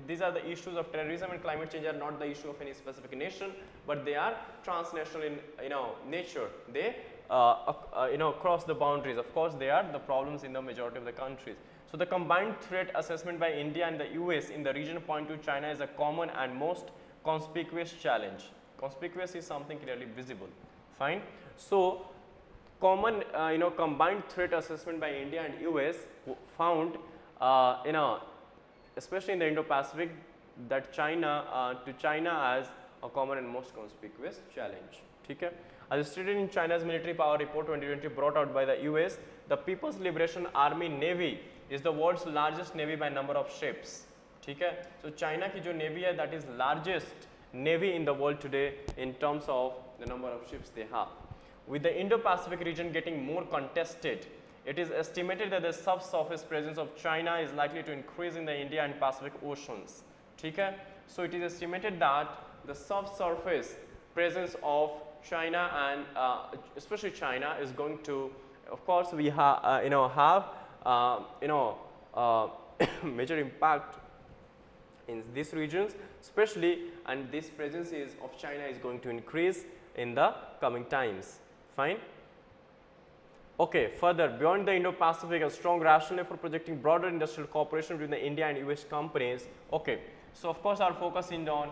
these are the issues of terrorism and climate change are not the issue of any specific nation, but they are transnational in nature. They cross the boundaries. Of course, they are the problems in the majority of the countries. So the combined threat assessment by India and the US in the region point to China is a common and most conspicuous challenge. Conspicuous is something clearly visible, fine. So common combined threat assessment by India and US found especially in the Indo-Pacific that China as a common and most conspicuous challenge. Okay? As stated in China's military power report 2020 brought out by the US, the People's Liberation Army Navy is the world's largest navy by number of ships. Okay? So China की जो navy है, that is largest navy in the world today in terms of the number of ships they have. With the Indo-Pacific region getting more contested, it is estimated that the subsurface presence of China is likely to increase in the India and Pacific Oceans. Okay? So it is estimated that the subsurface presence of China and especially China is going to, of course, we have major impact in these regions, especially, and this presence of China is going to increase in the coming times. Fine. Okay, further, beyond the Indo-Pacific, a strong rationale for projecting broader industrial cooperation between the India and US companies. Okay, so of course our focus is on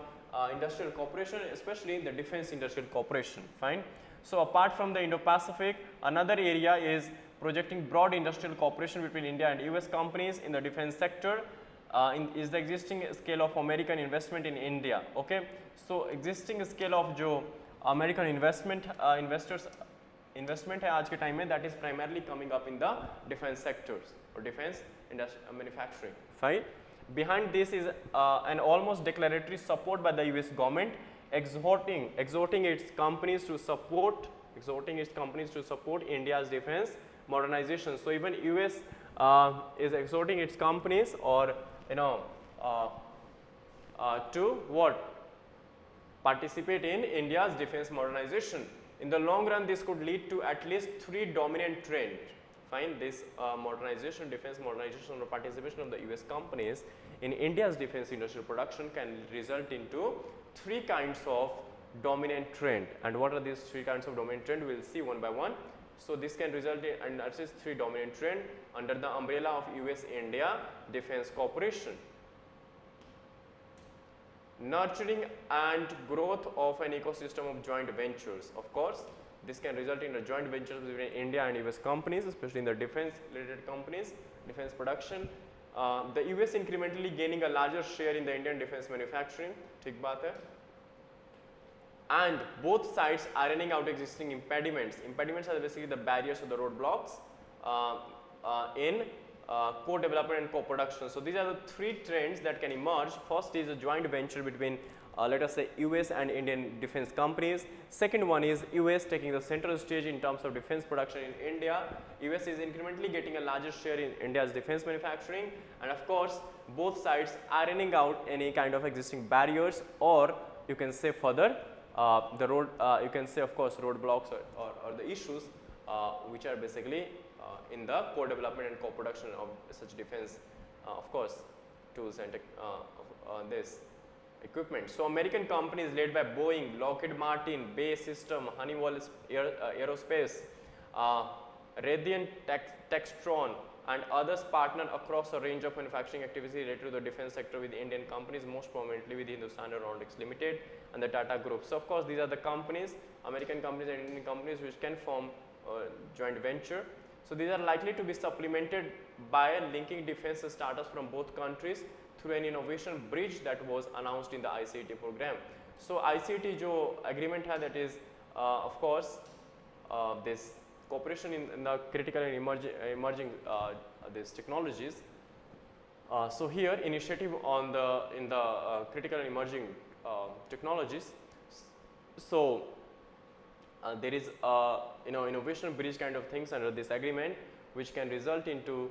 industrial cooperation, especially the defense industrial cooperation, fine. So apart from the Indo-Pacific, another area is projecting broad industrial cooperation between India and US companies in the defense sector, is the existing scale of American investment in India. Okay, so existing scale of जो American investment है आज के time में, that is primarily coming up in the defense sectors or defense manufacturing. Fine. Behind this is an almost declaratory support by the US government, exhorting its companies to support India's defense modernization. So even US is exhorting its companies or you know, to what? Participate in India's defense modernization. In the long run, this could lead to at least 3 dominant trends. Fine, this modernization, defense modernization or participation of the US companies in India's defense industrial production can result into 3 kinds of dominant trend. And what are these 3 kinds of dominant trend? We will see one by one. So, this can result in at least 3 dominant trend under the umbrella of US-India Defense Cooperation. Nurturing and growth of an ecosystem of joint ventures. Of course, this can result in a joint ventures between India and US companies, especially in the defense related companies, defense production. The US incrementally gaining a larger share in the Indian defense manufacturing, ठीक बात है. And both sides ironing out existing impediments. Impediments are basically the barriers or the roadblocks in co-development and co-production. So, these are the 3 trends that can emerge. First is a joint venture between let us say US and Indian defense companies. Second one is US taking the central stage in terms of defense production in India. US is incrementally getting a larger share in India's defense manufacturing, and of course, both sides ironing out any kind of existing barriers, or you can say further you can say of course roadblocks or the issues which are basically in the co-development and co-production of such defense of course tools and this equipment. So, American companies led by Boeing, Lockheed Martin, BAE System, Honeywell Aerospace, Radiant Textron and others partner across a range of manufacturing activities related to the defense sector with Indian companies, most prominently with Hindustan Aeronautics Limited and the Tata Group. So, of course, these are the companies, American companies and Indian companies which can form joint venture. So, these are likely to be supplemented by linking defense startups from both countries through an innovation bridge that was announced in the ICT program. So, ICT jo agreement hai, that is of course this cooperation in the critical and emerging these technologies. So, here initiative on in the critical and emerging technologies. So, there is innovation bridge kind of things under this agreement which can result into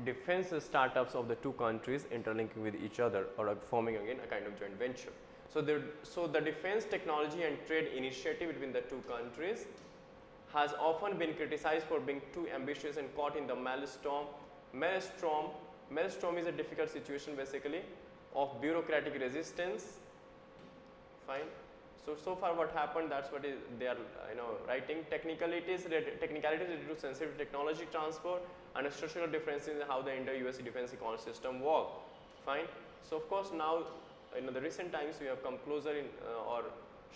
defense startups of the 2 countries interlinking with each other or forming again a kind of joint venture. So, the defense technology and trade initiative between the 2 countries has often been criticized for being too ambitious and caught in the maelstrom. Maelstrom is a difficult situation basically of bureaucratic resistance. Fine. So far what happened, that's what they are writing. Technicalities related to sensitive technology transfer and structural differences in how the Indo-US defense ecosystem work. Fine. So, of course, now the recent times we have come closer in or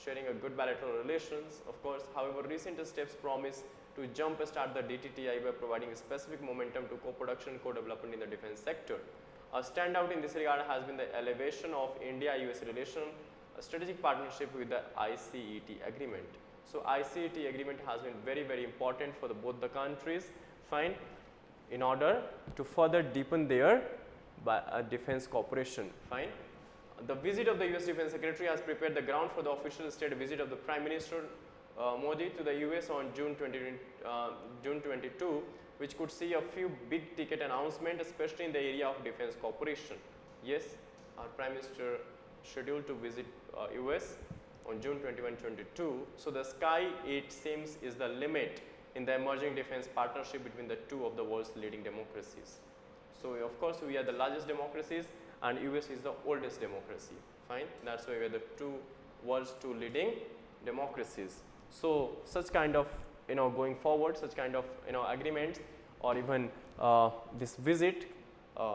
sharing a good bilateral relations. Of course, however, recent steps promise to jump start the DTTI by providing a specific momentum to co-production and co-development in the defense sector. A standout in this regard has been the elevation of India-US relation, a strategic partnership with the ICET agreement. So, ICET agreement has been very important for both the countries, fine, in order to further deepen their defense cooperation, fine. The visit of the US Defense Secretary has prepared the ground for the official state visit of the Prime Minister Modi to the US on June 22, which could see a few big ticket announcements, especially in the area of defense cooperation. Yes, our Prime Minister scheduled to visit US on June 21-22. So, the sky it seems is the limit in the emerging defense partnership between the 2 of the world's leading democracies. So, of course, we are the largest democracies and US is the oldest democracy, fine. That is why we are the world's 2 leading democracies. So, such kind of going forward, such kind of agreements or even this visit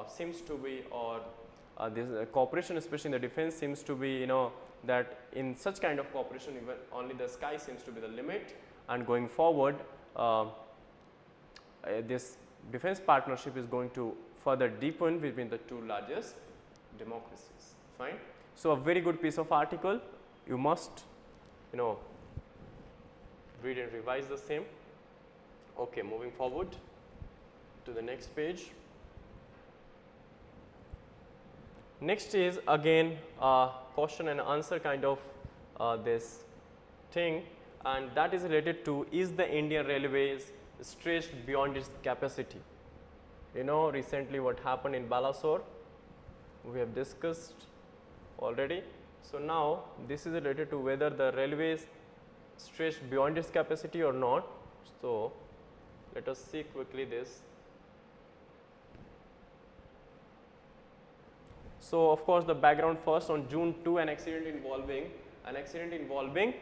seems to be, or this cooperation especially in the defense seems to be that in such kind of cooperation even only the sky seems to be the limit, and going forward this defense partnership is going to further deepen between the 2 largest democracies, fine. So, a very good piece of article, you must read and revise the same. Okay, moving forward to the next page. Next is again question and answer kind of this thing, and that is related to, is the Indian Railways stretched beyond its capacity? Recently what happened in Balasore, we have discussed already. So now this is related to whether the railway is stretched beyond its capacity or not. So let us see quickly this. So of course the background first, on June 2 an accident involving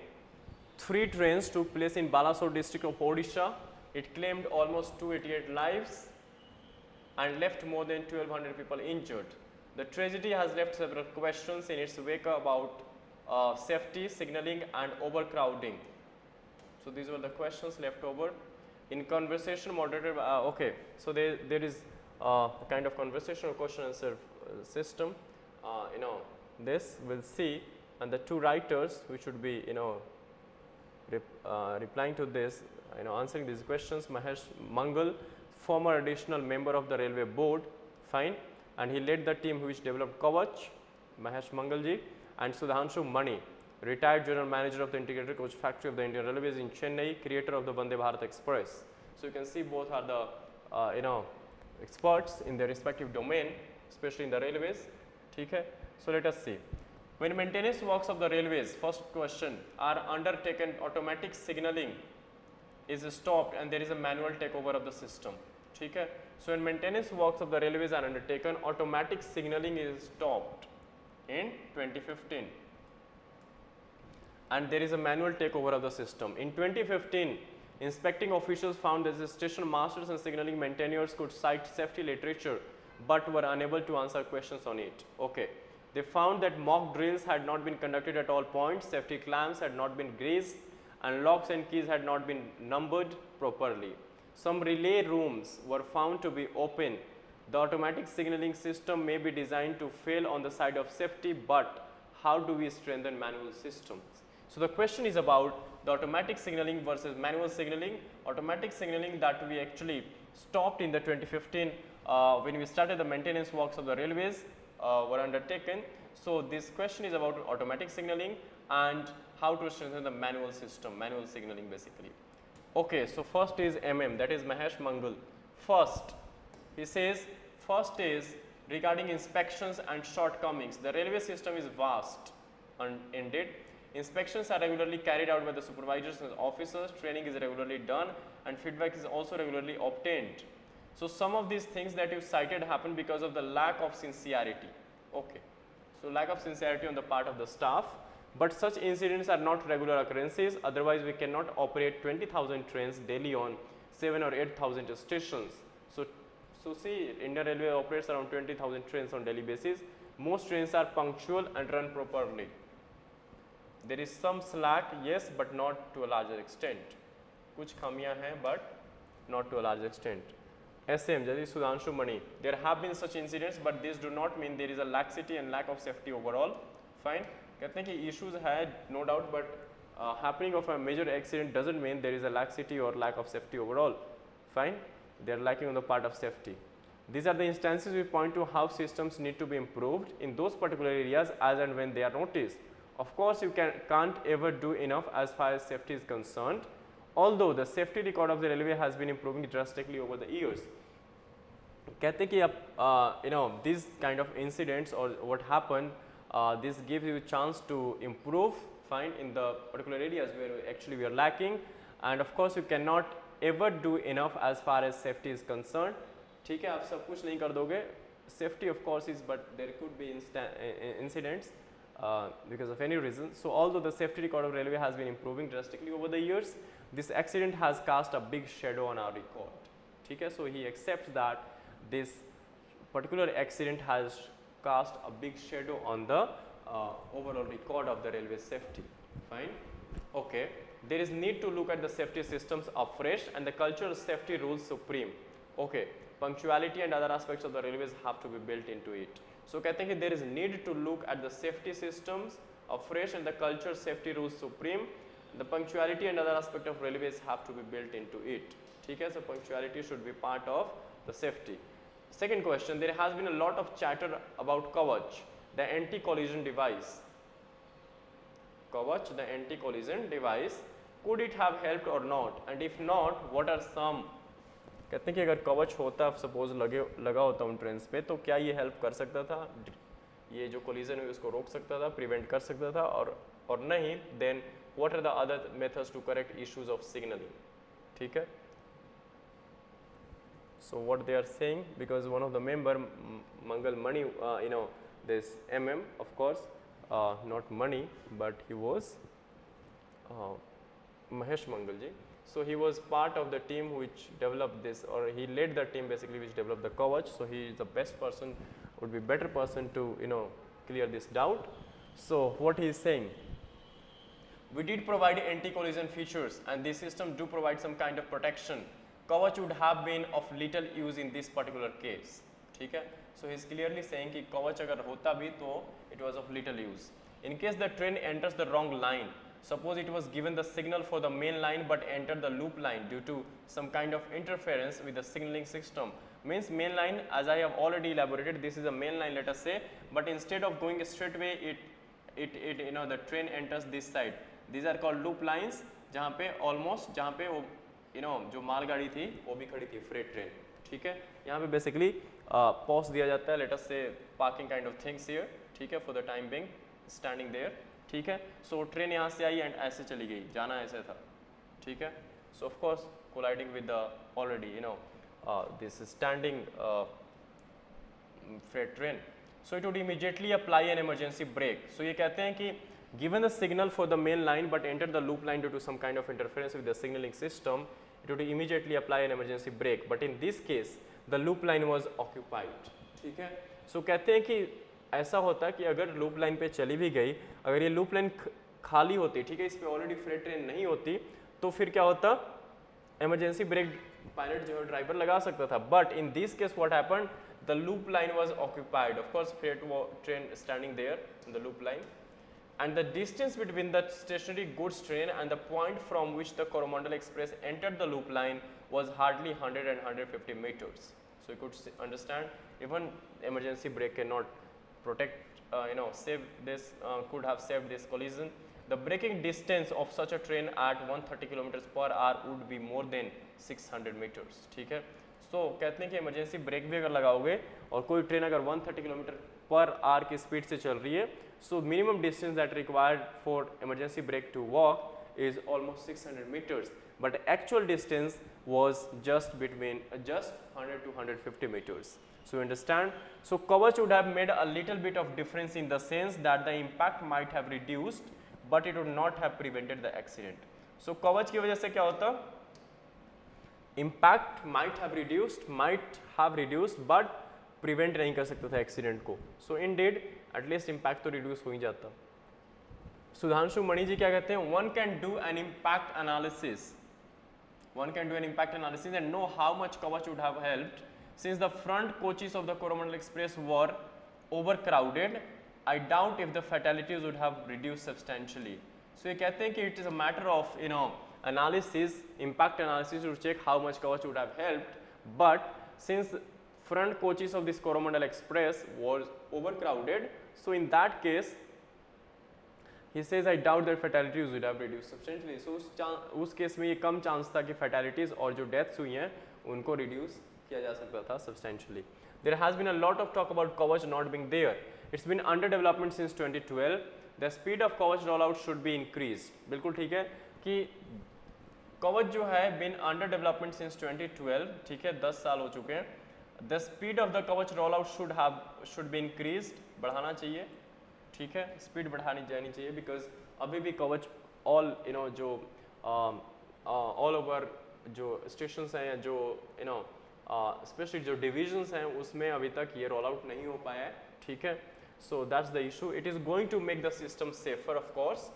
3 trains took place in Balasore district of Odisha. It claimed almost 288 lives and left more than 1200 people injured. The tragedy has left several questions in its wake about safety, signaling and overcrowding. So these were the questions left over. In conversation moderated, okay, so there is a kind of conversation or question answer system, this we'll see, and the 2 writers who should be replying to this, answering these questions: Mahesh Mangal, former additional member of the railway board, fine, and he led the team which developed Kavach, Mahesh Mangalji, and Sudhanshu Mani, retired general manager of the integrated coach factory of the Indian Railways in Chennai, creator of the Vande Bharat Express. So you can see both are the experts in their respective domain, especially in the railways. Okay. So let us see. When maintenance works of the railways, first question, are undertaken, automatic signaling is stopped and there is a manual takeover of the system. Okay. So when maintenance works of the railways are undertaken, automatic signaling is stopped in 2015 and there is a manual takeover of the system. In 2015, inspecting officials found that the station masters and signaling maintainers could cite safety literature but were unable to answer questions on it. Okay. They found that mock drills had not been conducted at all points, safety clamps had not been greased and locks and keys had not been numbered properly. Some relay rooms were found to be open. The automatic signaling system may be designed to fail on the side of safety, but how do we strengthen manual systems? So the question is about the automatic signaling versus manual signaling. Automatic signaling that we actually stopped in the 2015 when we started the maintenance works of the railways were undertaken. So this question is about automatic signaling and how to strengthen the manual system, manual signaling basically. Okay, so first is MM, that is Mahesh Mangal. First, he says, first is regarding inspections and shortcomings. The railway system is vast and indeed. Inspections are regularly carried out by the supervisors and officers, training is regularly done and feedback is also regularly obtained. So some of these things that you cited happen because of the lack of sincerity. Okay. So lack of sincerity on the part of the staff, but such incidents are not regular occurrences, otherwise we cannot operate 20,000 trains daily on 7 or 8,000 stations. So see, Indian Railway operates around 20,000 trains on daily basis. Most trains are punctual and run properly. There is some slack, yes, but not to a larger extent. Kuch khamiyan hai, but not to a large extent. SM, that is Sudhanshu Mani. There have been such incidents, but these do not mean there is a laxity and lack of safety overall. Fine. कहते हैं कि issues है, no doubt, but happening of a major accident doesn't mean there is a laxity or lack of safety overall. Fine. They are lacking on the part of safety. These are the instances we point to how systems need to be improved in those particular areas as and when they are noticed. Of course, you can't ever do enough as far as safety is concerned, although the safety record of the railway has been improving drastically over the years. कहते कि अब these kind of incidents or what happened, this gives you a chance to improve, fine, in the particular areas where actually we are lacking, and of course you cannot ever do enough as far as safety is concerned. ठीक है, आप सब कुछ नहीं कर दोगे. Safety of course is, but there could be incidents because of any reason. So although the safety record of railway has been improving drastically over the years, this accident has cast a big shadow on our record. ठीक है, so he accepts that this particular accident has cast a big shadow on the overall record of the railway safety. Fine. Okay. There is need to look at the safety systems afresh and the cultural safety rules supreme. Okay. Punctuality and other aspects of the railways have to be built into it. So कहते हैं कि there is need to look at the safety systems afresh and the culture safety rules supreme. The punctuality and other aspect of railways have to be built into it. ठीक है, so punctuality should be part of the safety. Second question, there has been a lot of chatter about Kavach, the anti-collision device. Kavach, the anti-collision device, could it have helped or not? And if not, what are some? कहते हैं कि अगर कवच होता, suppose लगा होता उन trains पे, तो क्या ये हेल्प कर सकता था? ये जो कोलिजन है उसको रोक सकता था, प्रिवेंट कर सकता था, और नहीं then what are the other methods to correct issues of signalling. ठीक है. So what they are saying, because one of the member Mangal Mani, this MM, of course, not Mani, but he was Mahesh Mangal ji. So he was part of the team which developed this, or he led the team basically which developed the Kavach. So he is the best person, would be better person to clear this doubt. So what he is saying, we did provide anti-collision features and this system do provide some kind of protection. Kavach would have been of little use in this particular case. ठीक है. So he is clearly saying कि Kavach अगर होता भी तो it was of little use. In case the train enters the wrong line, suppose it was given the signal for the main line but entered the loop line due to some kind of interference with the signaling system. Means main line, as I have already elaborated, this is a main line, let us say, but instead of going straight way, it the train enters this side. These are called loop lines. जहाँ पे almost जहाँ पे वो जो मालगाड़ी थी वो भी खड़ी थी, फ्रेट ट्रेन. ठीक है. यहाँ पे बेसिकली पॉज दिया जाता है, let us see parking kind of things here. ठीक है. For the time being standing there. ठीक है. सो ट्रेन यहाँ से आई एंड ऐसे चली गई, जाना ऐसे था. ठीक है. So of course colliding with the already this standing freight train. So it would immediately apply an emergency brake. So ये कहते हैं कि given the signal for the main line but entered the loop line due to some kind of interference with the signaling system, it would immediately apply an emergency brake, but in this case the loop line was occupied. ठीक है. So कहते हैं कि ऐसा होता है कि अगर लूप लाइन पे चली भी गई, अगर ये लूप लाइन खाली होती, ठीक है, इस पे ऑलरेडी फ्रेट ट्रेन नहीं होती, तो फिर क्या होता, इमरजेंसी ब्रेक पायलट जो है ड्राइवर लगा सकता था. But in this case what happened, the loop line was occupied. Of course freight train standing there in the loop line, and the distance between the stationary goods train and the point from which the Coromandel Express entered the loop line was hardly 100 and 150 meters. So you could understand even emergency brake cannot protect, save this, could have saved this collision. The braking distance of such a train at 130 kilometers per hour would be more than 600 meters. ठीक है. So कहते हैं कि emergency brake भी अगर लगाओगे और कोई ट्रेन अगर 130 किलोमीटर पर आवर की स्पीड से चल रही है, so minimum distance that required for emergency brake to walk is almost 600 meters, but actual distance was just between 100 to 150 meters. So you understand. So Kavach would have made a little bit of difference in the sense that the impact might have reduced, but it would not have prevented the accident. So Kavach की वजह से क्या होता, impact might have reduced, but prevent नहीं कर सकता था accident को. सो indeed एटलीस्ट इम्पैक्ट तो रिड्यूस हो ही जाता. सुधांशु मणि जी क्या कहते हैं, one can do an impact analysis and know how much Kavach would have helped since the front coaches of the Coromandel express were overcrowded. I doubt if the fatalities would have reduce substantially. So ये कहते हैं कि it is a matter of analysis, impact analysis to check how much Kavach would have helped, but since front coaches of this Coromandel Express was overcrowded, so in that case he says I doubt that fatalities would have reduced substantially. So उस case में ये कम chance था कि fatalities और जो deaths हुई हैं उनको reduce किया जा सकता था substantially. There has been a lot of talk about Kavach not being there. It's been under development since 2012. The speed of Kavach rollout should be increased. बिल्कुल ठीक है कि कवच जो है been under development since 2012, ठीक है, 10 साल हो चुके हैं. The speed of the कवच rollout should be increased, बढ़ाना चाहिए, ठीक है, स्पीड बढ़ानी जानी चाहिए, बिकॉज अभी भी कवच ऑल जो ऑल ओवर जो स्टेशंस हैं, जो स्पेशली जो डिविजन्स हैं उसमें अभी तक ये रोल आउट नहीं हो पाया है, ठीक है. So that's the issue. It is going to make the system safer of course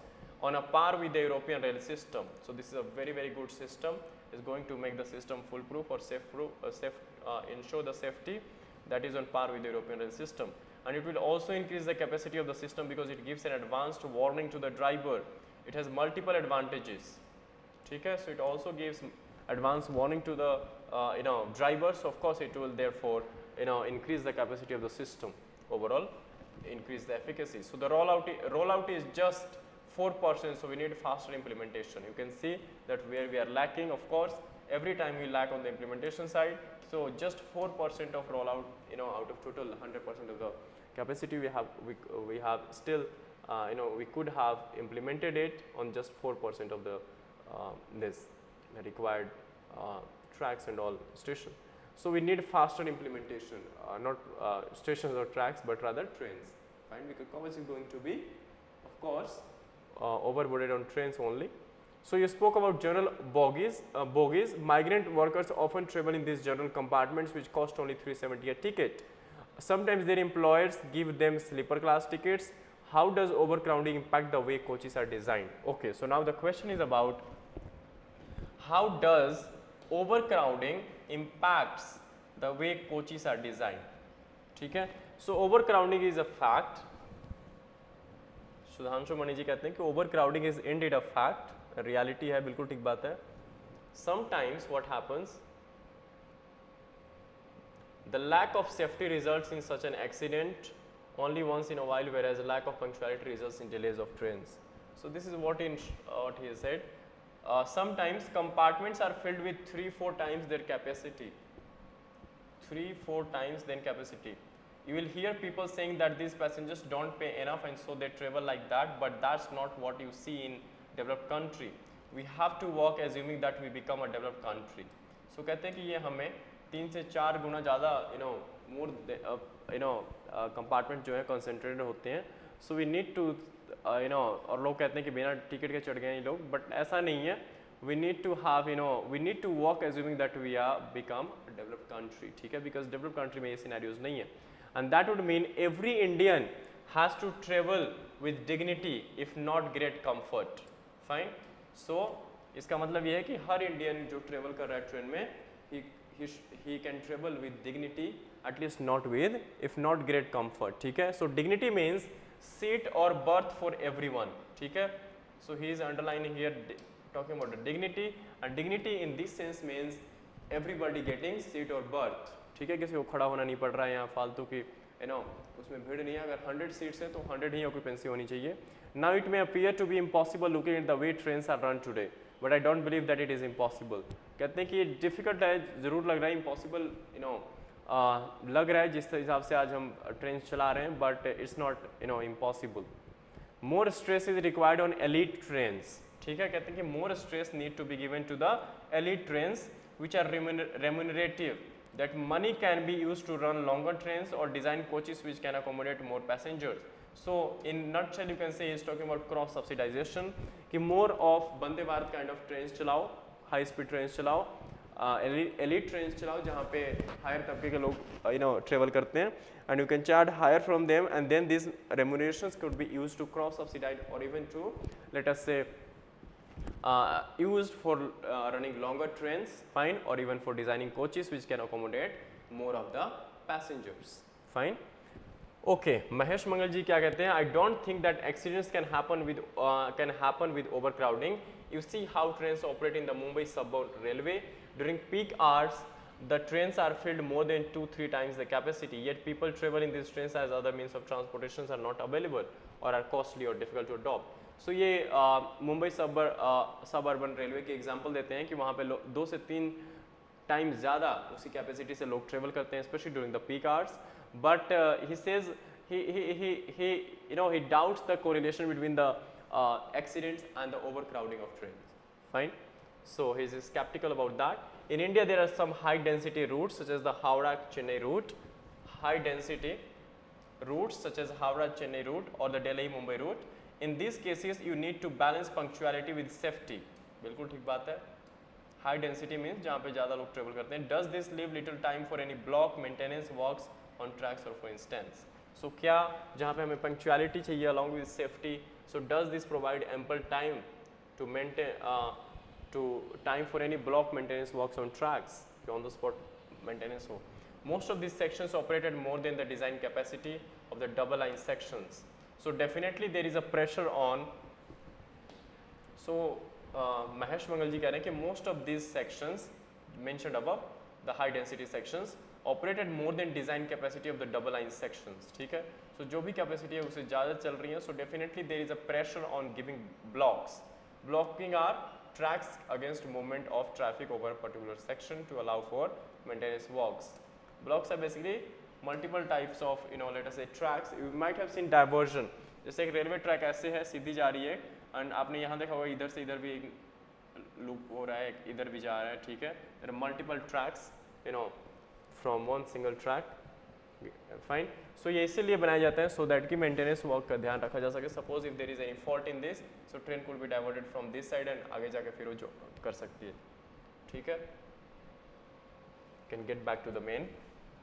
on a par with the European rail system. So this is a very very good system. Is going to make the system foolproof or ensure the safety that is on par with the European rail system. And it will also increase the capacity of the system because it gives an advanced warning to the driver. It has multiple advantages. Okay? So it also gives advanced warning to the drivers. Of course, it will therefore increase the capacity of the system overall, increase the efficacy. So the rollout is just 4%, so we need faster implementation. You can see that where we are lacking, of course, every time we lack on the implementation side. So just 4% of rollout, out of total 100% of the capacity, we have still we could have implemented it on just 4% of the this required tracks and all station. So we need faster implementation, not stations or tracks, but rather trains. Fine, because coverage is going to be, of course, overloaded on trains only. So you spoke about general bogies. Migrant workers often travel in these general compartments, which cost only 370 a ticket. Sometimes their employers give them sleeper class tickets. How does overcrowding impact the way coaches are designed? Okay, so now the question is about how does overcrowding impacts the way coaches are designed. ठीक है, so overcrowding is a fact. Sudhanshu Mani जी कहते हैं कि overcrowding is indeed a fact, reality है, बिल्कुल ठीक बात है. Sometimes what happens, the lack of safety results in such an accident only once in a while, whereas lack of punctuality results in delays of trains. So this is what he has said. Sometimes compartments are filled with 3-4 times their capacity. 3-4 times their capacity. You will hear people saying that these passengers don't pay enough and so they travel like that, but that's not what you see in developed country. We have to work assuming that we become a developed country. So कहते हैं कि ये हमें 3 से 4 गुना ज़्यादा more compartment जो है concentrated होते हैं. सो वी नीड टू और लोग कहते हैं कि बिना टिकट के चढ़ गए ये लोग, बट ऐसा नहीं है. We need to have we need to work assuming that we are become developed country. ठीक है, बिकॉज डेवलप्ड कंट्री में ये सिनेरियोज नहीं है. And that would mean every Indian has to travel with dignity if not great comfort. Fine, so इसका मतलब ये है कि हर इंडियन जो ट्रेवल कर रहा है ट्रेन में, he can travel with dignity, at least not with, if not great comfort. ठीक है, so dignity means seat or berth for everyone. ठीक है, so he is underlining here talking about the dignity, and dignity in this sense means everybody getting seat or berth. ठीक है, किसी को खड़ा होना नहीं पड़ रहा है यहाँ फालतू की उसमें भीड़ नहीं है. अगर 100 सीट्स हैं तो 100 ही ऑक्यूपेंसी होनी चाहिए. Now it may appear to be impossible looking at the way trains are run today, but I don't believe that it is impossible. कहते हैं कि ये डिफ़िकल्ट है, ज़रूर लग रहा है, इम्पॉसिबल लग रहा है जिस हिसाब से आज हम ट्रेन चला रहे हैं, but it's not impossible. More stress is required on elite trains. ठीक है, कहते हैं कि more stress need to be given to the elite trains which are remunerative, that money can be use to run longer trains और design coaches which can accommodate more passengers. So in nutshell you can say he is talking about cross subsidization, कि more of Vande Bharat kind of trains चलाओ, high speed trains चलाओ, elite trains चलाओ जहाँ पे higher तबके के लोग travel करते हैं, and you can charge higher from them, and then these remunerations could be used to cross subsidize or even to, let us say, used for running longer trains, fine, or even for designing coaches which can accommodate more of the passengers. Fine. Okay, Mahesh मंगल जी क्या कहते हैं? I don't think that accidents can happen with overcrowding. You see how trains operate in the Mumbai suburban railway. During peak hours, the trains are filled more than 2-3 times the capacity. Yet people travel in these trains as other means of transportation are not available or are costly or difficult to adopt. So ये Mumbai suburban railway के example देते हैं कि वहाँ पे 2 से 3 time ज़्यादा उसी कैपेसिटी से लोग ट्रेवल करते हैं, especially during the peak hours. But he says he doubts the correlation between the accidents and the overcrowding of trains. Fine. So he is skeptical about that. In India, there are some high density routes such as the Howrah-Chennai route, high density routes such as Howrah-Chennai route or the Delhi-Mumbai route. In these cases, you need to balance punctuality with safety. बिल्कुल ठीक बात है. High density means जहाँ पे ज़्यादा लोग travel करते हैं. Does this leave little time for any block maintenance works on tracks or for instance? So क्या जहाँ पे हमें punctuality चाहिए along with safety, so does this provide ample time to maintain time for any block maintenance works on tracks, on the spot maintenance हो? Most of these sections operated more than the design capacity of the double line sections. So definitely there is a pressure on. So Mahesh Mangal ji कह रहे हैं कि most of these sections mentioned above, the high density sections, operated more than design capacity of the double line sections. ठीक है, so जो भी capacity है उससे ज़्यादा चल रही है, so definitely there is a pressure on giving blocks. Blocking are tracks against movement of traffic over a particular section to allow for maintenance works. Blocks are basically multiple types of let us say tracks. You might have seen diversion. जैसे एक railway track ऐसे है, सीधी जा रही है, and आपने यहाँ देखा होगा इधर से इधर भी लूप हो रहा है, इधर भी जा रहा है, ठीक है. There are multiple tracks from one single track. फाइन. सो ये इसीलिए बनाया जाता है सो दैट कि मेंटेनेंस वर्क का ध्यान रखा जा सके. Suppose if there is any fault in this, so train could be diverted from this side and आगे जाके फिर वो जो कर सकती है, ठीक है. Can get back to the main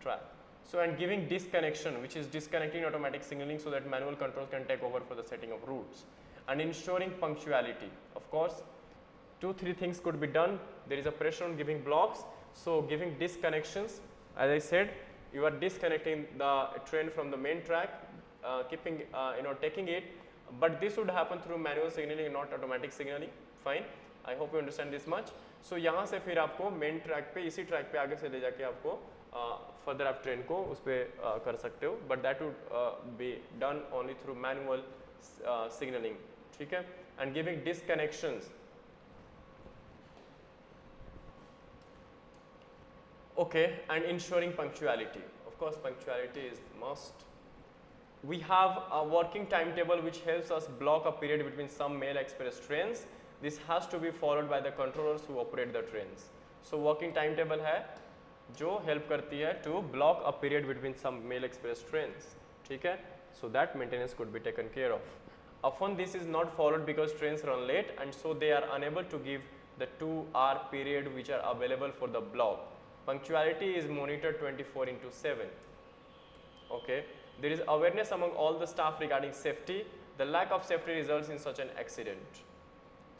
track. So and giving disconnection, which is disconnecting automatic signaling so that manual controls can take over for the setting of routes, and ensuring punctuality. Of course, 2-3 things could be done. There is a pressure on giving blocks, so giving disconnections. As I said, you are disconnecting the train from the main track, keeping taking it, but this would happen through manual signaling, not automatic signaling. Fine. I hope you understand this much. So यहाँ से फिर आपको main track पे, इसी track पे आगे से ले जाके आपको फर्दर आप ट्रेन को उस पर कर सकते हो, but that would be done only through manual signalling, ठीक है. And giving disconnections. Okay, and ensuring punctuality. Of course, punctuality is must. We have a working timetable which helps us block a period between some mail express trains. This has to be followed by the controllers who operate the trains. So working timetable है जो help करती है to block a period between some mail express trains, ठीक है. So that maintenance could be taken care of. Often this is not followed because trains run late and so they are unable to give the 2-hour period which are available for the block. Punctuality is monitored 24/7. Okay. There is awareness among all the staff regarding safety. The lack of safety results in such an accident.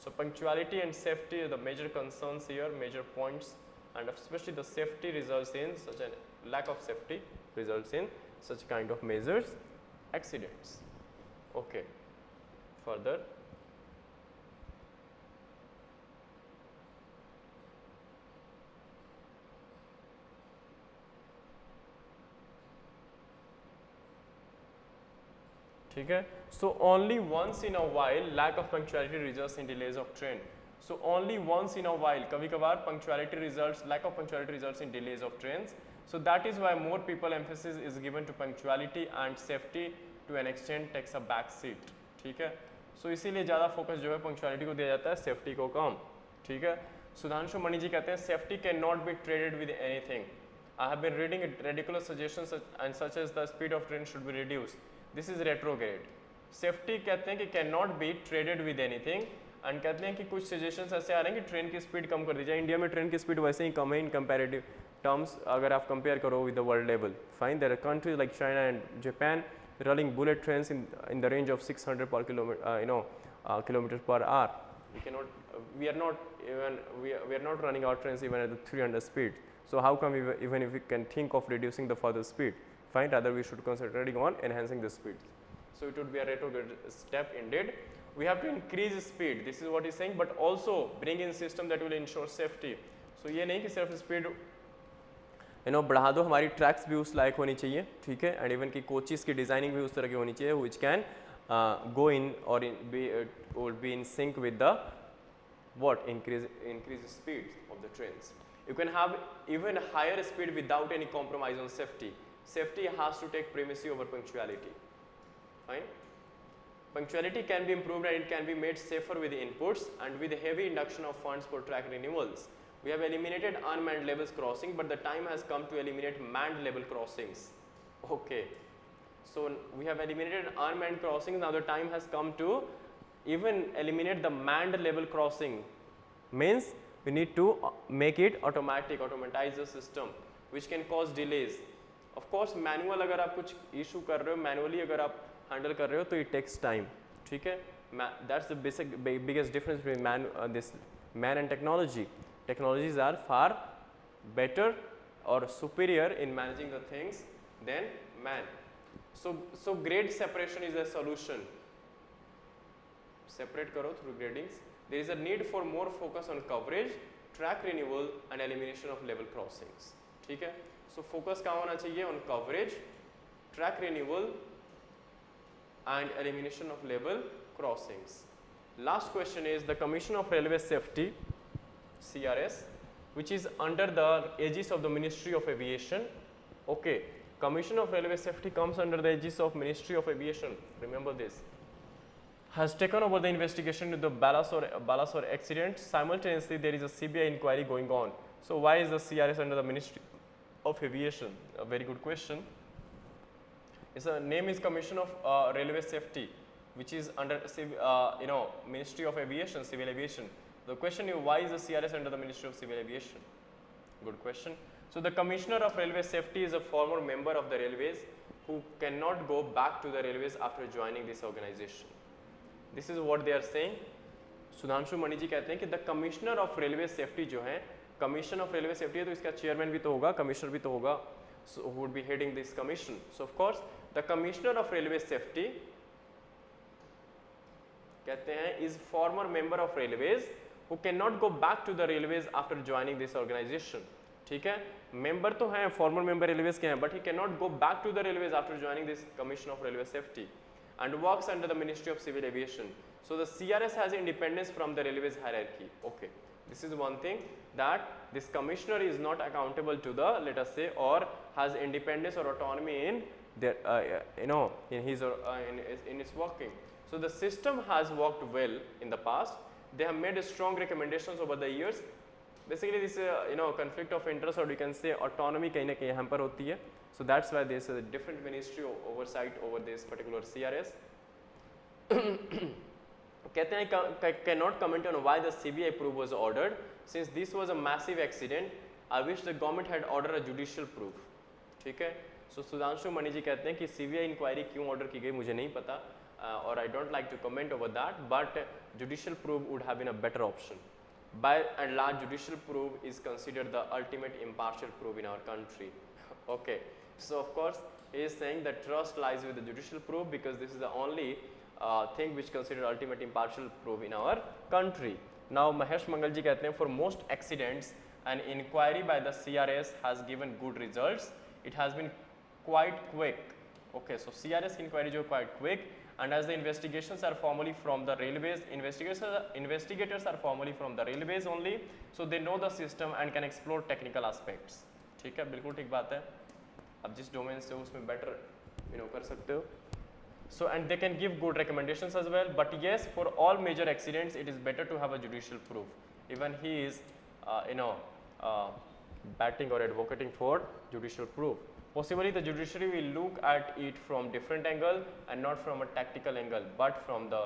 So punctuality and safety are the major concerns here, major points, and especially the safety results in such a lack of safety results in such kind of measures accidents. Okay. Further. ठीक है. So only once in a while lack of punctuality results in delays of train. So only once in a while, कभी कभार punctuality results, lack of punctuality results in delays of trains. So that is why more people emphasis is given to punctuality and safety to an extent takes a back seat. ठीक है. So इसीलिए ज़्यादा focus जो है punctuality को दिया जाता है, safety को कम, ठीक है. सुधांशु मणि जी कहते हैं safety cannot be traded with anything. I have been reading ridiculous suggestions and such as the speed of train should be reduced. This is retrograde. Safety कहते हैं कि can not be traded with anything, and कहते हैं कि कुछ suggestions ऐसे आ रहे हैं कि ट्रेन की स्पीड कम कर दी जाए. इंडिया में ट्रेन की स्पीड वैसे ही कम है इन कंपैरेटिव टर्म्स अगर आप कंपेयर करो with the world level. Fine. There are countries like China and Japan running bullet trains in the range of 600 per kilometer per hour. We are not running our trains even at the 300 speed. So how come even if we can think of reducing the further speed? Fine, rather we should concentrating on enhancing the speed. So it would be a retrograde step indeed. We have to increase speed. This is what he's saying, but also bring in system that will ensure safety. So ये नहीं कि सिर्फ speed बढ़ा दो, हमारी tracks भी उस लायक होनी चाहिए, ठीक है. एंड इवन की कोचेस की डिजाइनिंग भी उस तरह की होनी चाहिए which can go in or would be in sync with the increase speed of the trains. You can have even higher speed without any compromise on safety. Safety has to take primacy over punctuality. Fine. Punctuality can be improved and it can be made safer with inputs and with heavy induction of funds for track renewals. We have eliminated unmanned levels crossing, but the time has come to eliminate manned level crossings. Okay. So we have eliminated unmanned crossings. Now the time has come to even eliminate the manned level crossing. Means we need to make it automatic, automatize the system, which can cause delays. Of course, manual अगर आप कुछ issue कर रहे हो, manually अगर आप handle कर रहे हो तो इट टेक्स टाइम, ठीक है. That's the biggest difference between this man and technology. Technologies are far better और superior in managing the things than man. So grade separation is a solution. Separate करो through gradings. There is a need for more focus on coverage, track renewal and elimination of level crossings, ठीक है. So focus कहाँ होना चाहिए? On coverage, track renewal and elimination of level crossings. Last question is the Commission of Railway Safety, CRS, which is under the aegis of the Ministry of Aviation. Okay. Commission of Railway Safety comes under the aegis of Ministry of Aviation. Remember this. Has taken over the investigation into the Balasore accident. Simultaneously, there is a CBI inquiry going on. So, why is the CRS under the Ministry of Aviation? A very good question. Its name is Commission of Railway Safety, which is under Ministry of Aviation, Civil Aviation. The question is, why is the CRS under the Ministry of Civil Aviation? Good question. So, the Commissioner of Railway Safety is a former member of the Railways who cannot go back to the Railways after joining this organization. This is what they are saying. Sudhanshu Mani जी कहते हैं कि the commissioner of railway safety जो है, commission of railway safety है तो इसका chairman भी तो होगा, कमिश्नर भी तो होगा, so who would be heading this commission. So of course the commissioner of railway safety कहते हैं is former member of railways who cannot go back to the railways after joining this organization. ठीक है, member तो हैं, farmer member railways के हैं, but he can not go back to the railways after joining this commission of railway safety and works under the Ministry of Civil Aviation. So the CRS has independence from the railways hierarchy. Okay, this is one thing, that this commissioner is not accountable to the, let us say, or has independence or autonomy in their in his or in its working. So the system has worked well in the past. They have made strong recommendations over the years. Basically this conflict of interest, or we can say autonomy कहीं ना कहीं यहाँ पर होती है. So that's why there is a different ministry oversight over this particular CRS. कहते हैं cannot comment on why the CBI probe was ordered. Since this was a massive accident, I wish the government had ordered a judicial proof. ठीक है. So Sudhanshu Mani जी कहते हैं कि CBI inquiry क्यों order की गई मुझे नहीं पता, और I don't like to comment over that, but judicial proof would have been a better option. By and large, judicial proof is considered the ultimate impartial proof in our country. Okay. So of course he is saying that trust lies with the judicial proof because this is the only thing which considered ultimate impartial proof in our country. Now Mahesh Mangal ji कहते हैं for most accidents an inquiry by the CRS has given good results. It has been quite quick. Okay, so CRS inquiry जो quite quick, and as the investigations are formally from the railways, investigators are formally from the railways only, so they know the system and can explore technical aspects. ठीक है, बिल्कुल ठीक बात है. आप जिस domain से उसमें बेटर कर सकते हो. So and they can give good recommendations as well, but yes, for all major accidents it is better to have a judicial proof. Even he is batting or advocating for judicial proof. Possibly the judiciary will look at it from different angle and not from a tactical angle, but from the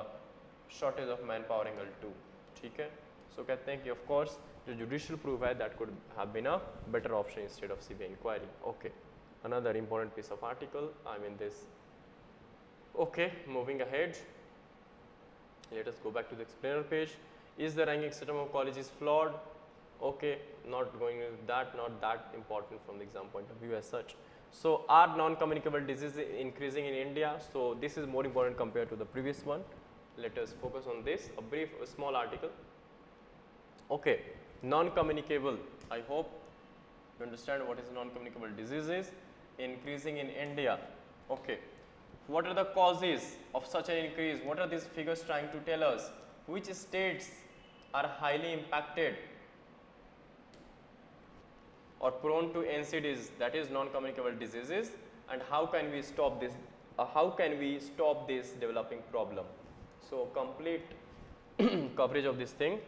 shortage of manpower angle too. ठीक है. So कहते हैं कि of course जो judicial proof है that could have been a better option instead of CBI inquiry. Okay. Another important piece of article, I mean this. Okay, moving ahead, let us go back to the explainer page. Is the ranking system of colleges flawed? Okay, not going with that, not that important from the exam point of view as such. So are non-communicable diseases increasing in India? So this is more important compared to the previous one. Let us focus on this, a small article. Okay, non-communicable, I hope you understand what is non-communicable diseases increasing in India. Okay, what are the causes of such an increase? What are these figures trying to tell us? Which states are highly impacted or prone to NCDs, that is non-communicable diseases, and how can we stop this? How can we stop this developing problem? So complete coverage of this thing.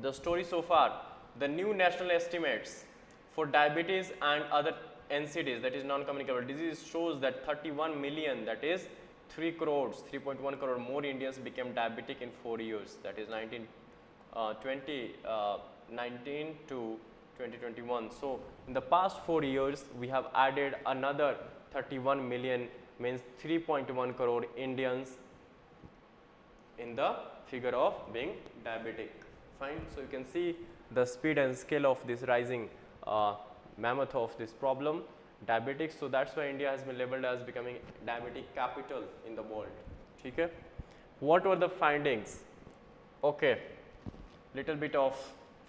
The story so far, the new national estimates for diabetes and other NCDs, that is non-communicable disease, shows that 31 million, that is 3 crores, 3.1 crore more Indians became diabetic in 4 years, that is 2019 to 2021. So in the past 4 years, we have added another 31 million, means 3.1 crore Indians in the figure of being diabetic. Fine. So you can see the speed and scale of this rising mammoth of this problem, diabetics. So that's why India has been labeled as becoming diabetic capital in the world. Okay. What were the findings? Okay, little bit of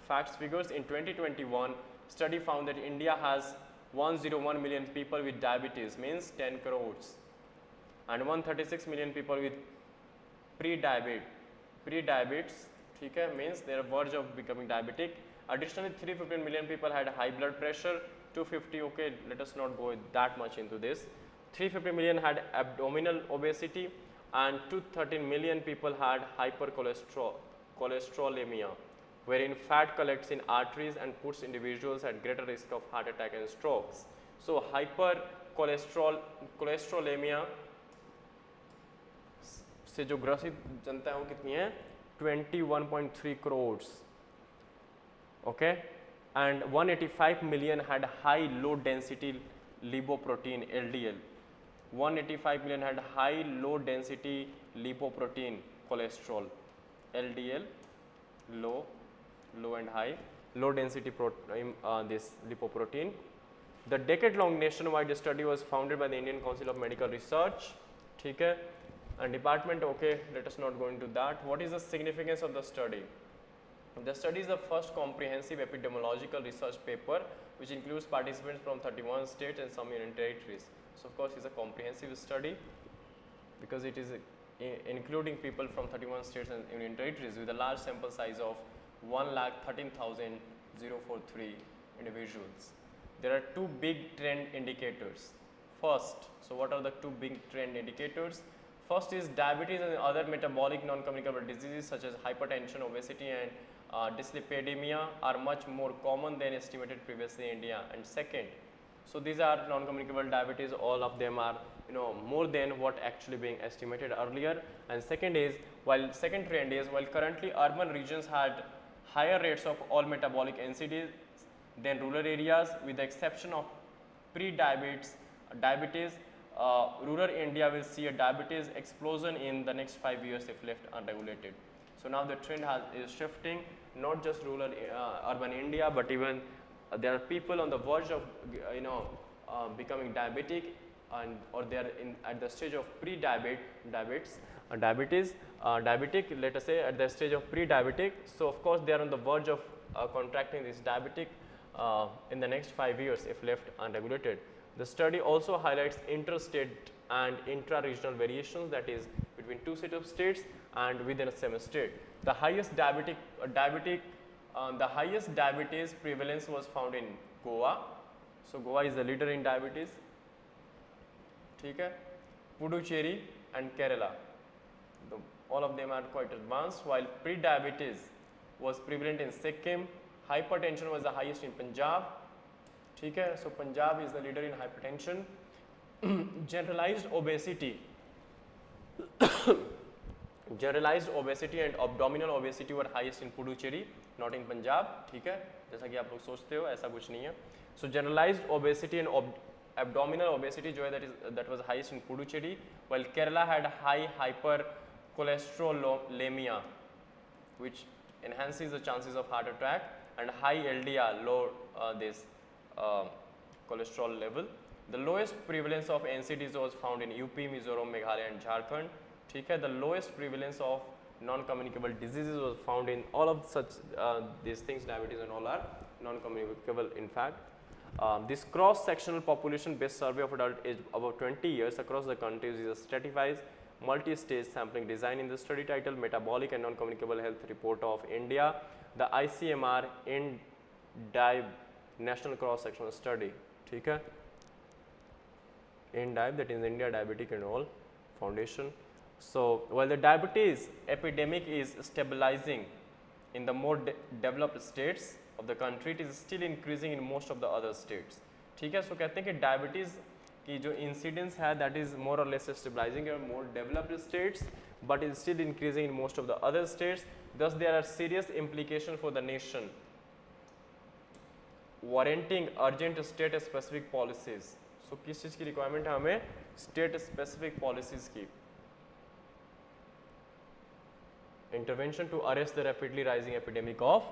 facts, figures. In 2021, study found that India has 101 million people with diabetes, means 10 crores, and 136 million people with pre-diabetes, okay, means they are verge of becoming diabetic. Additionally, 315 million people had high blood pressure, 250, okay, let us not go that much into this. 350 million had abdominal obesity, and 213 million people had hypercholesterolemia, wherein fat collects in arteries and puts individuals at greater risk of heart attack and strokes. So hypercholesterolemia से जो ग्रसित जनता है वो कितनी है 21.3 crores, okay, and 185 million had high low density lipoprotein LDL. 185 million had high low density lipoprotein cholesterol LDL, low and high, low density this lipoprotein. The decade-long nationwide study was founded by the Indian Council of Medical Research, ठीक है, and department, okay, let us not go into that. What is the significance of the study? The study is the first comprehensive epidemiological research paper which includes participants from 31 states and some union territories. So of course it's a comprehensive study because it is including people from 31 states and union territories with a large sample size of 1,13,043 individuals. There are two big trend indicators. First, so what are the two big trend indicators? First is diabetes and other metabolic non-communicable diseases such as hypertension, obesity and dyslipidemia are much more common than estimated previously in India. And second, so these are non-communicable diabetes, all of them are more than what actually being estimated earlier. And second trend is while currently urban regions had higher rates of all metabolic NCDs than rural areas, with the exception of diabetes, rural India will see a diabetes explosion in the next 5 years if left unregulated. So now the trend is shifting, not just rural urban India, but even there are people on the verge of becoming diabetic, and or they are at the stage of diabetic, let us say at the stage of pre-diabetic. So of course they are on the verge of contracting this diabetic in the next 5 years if left unregulated. The study also highlights interstate and intra-regional variations, that is between two sets of states and within a same state. The highest diabetes prevalence was found in Goa. So Goa is the leader in diabetes. ठीक है, Puducherry and Kerala. All of them are quite advanced. While pre-diabetes was prevalent in Sikkim, hypertension was the highest in Punjab. ठीक है, so Punjab is the leader in hypertension. Generalized obesity and abdominal obesity were highest in Puducherry, not in Punjab. ठीक है, जैसा कि आप लोग सोचते हो ऐसा कुछ नहीं है. So generalized obesity and abdominal obesity जो है that was highest in Puducherry, while Kerala had high hypercholesterolemia, which enhances the chances of heart attack, and high LDL, low cholesterol level. The lowest prevalence of NCDs was found in UP, Mizoram, Meghalaya and Jharkhand. ठीक है, the lowest prevalence of non-communicable diseases was found in all of such these things, diabetes and all are non-communicable in fact. This cross-sectional population-based survey of adult age above 20 years across the country is a stratified multi-stage sampling design in the study titled Metabolic and Non-Communicable Health Report of India, the ICMR INDIBE National Cross-Sectional Study. ठीक है, INDIBE, that is India Diabetic and All Foundation. So while the diabetes epidemic is stabilizing in the more developed states of the country, it is still increasing in most of the other states. ठीक है, so कहते हैं कि diabetes की जो incidence है that is more or less stabilizing in more developed states, but is still increasing in most of the other states. Thus there are serious implications for the nation, warranting urgent state specific policies. So किस चीज़ की requirement है हमें? State specific policies की. Intervention to arrest the rapidly rising epidemic of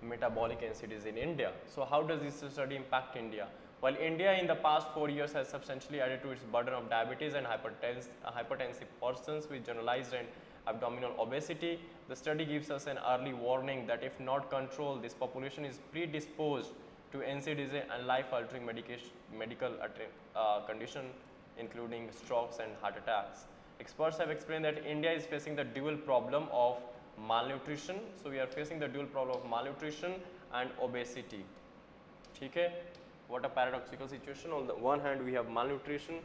metabolic NCDs in India. So how does this study impact India? While India in the past 4 years has substantially added to its burden of diabetes and hypertensive persons with generalized and abdominal obesity, the study gives us an early warning that if not controlled, this population is predisposed to NCDs and life-altering medical condition including strokes and heart attacks. Experts have explained that India is facing the dual problem of malnutrition. So we are facing the dual problem of malnutrition and obesity. ठीक है, What a paradoxical situation. On the one hand we have malnutrition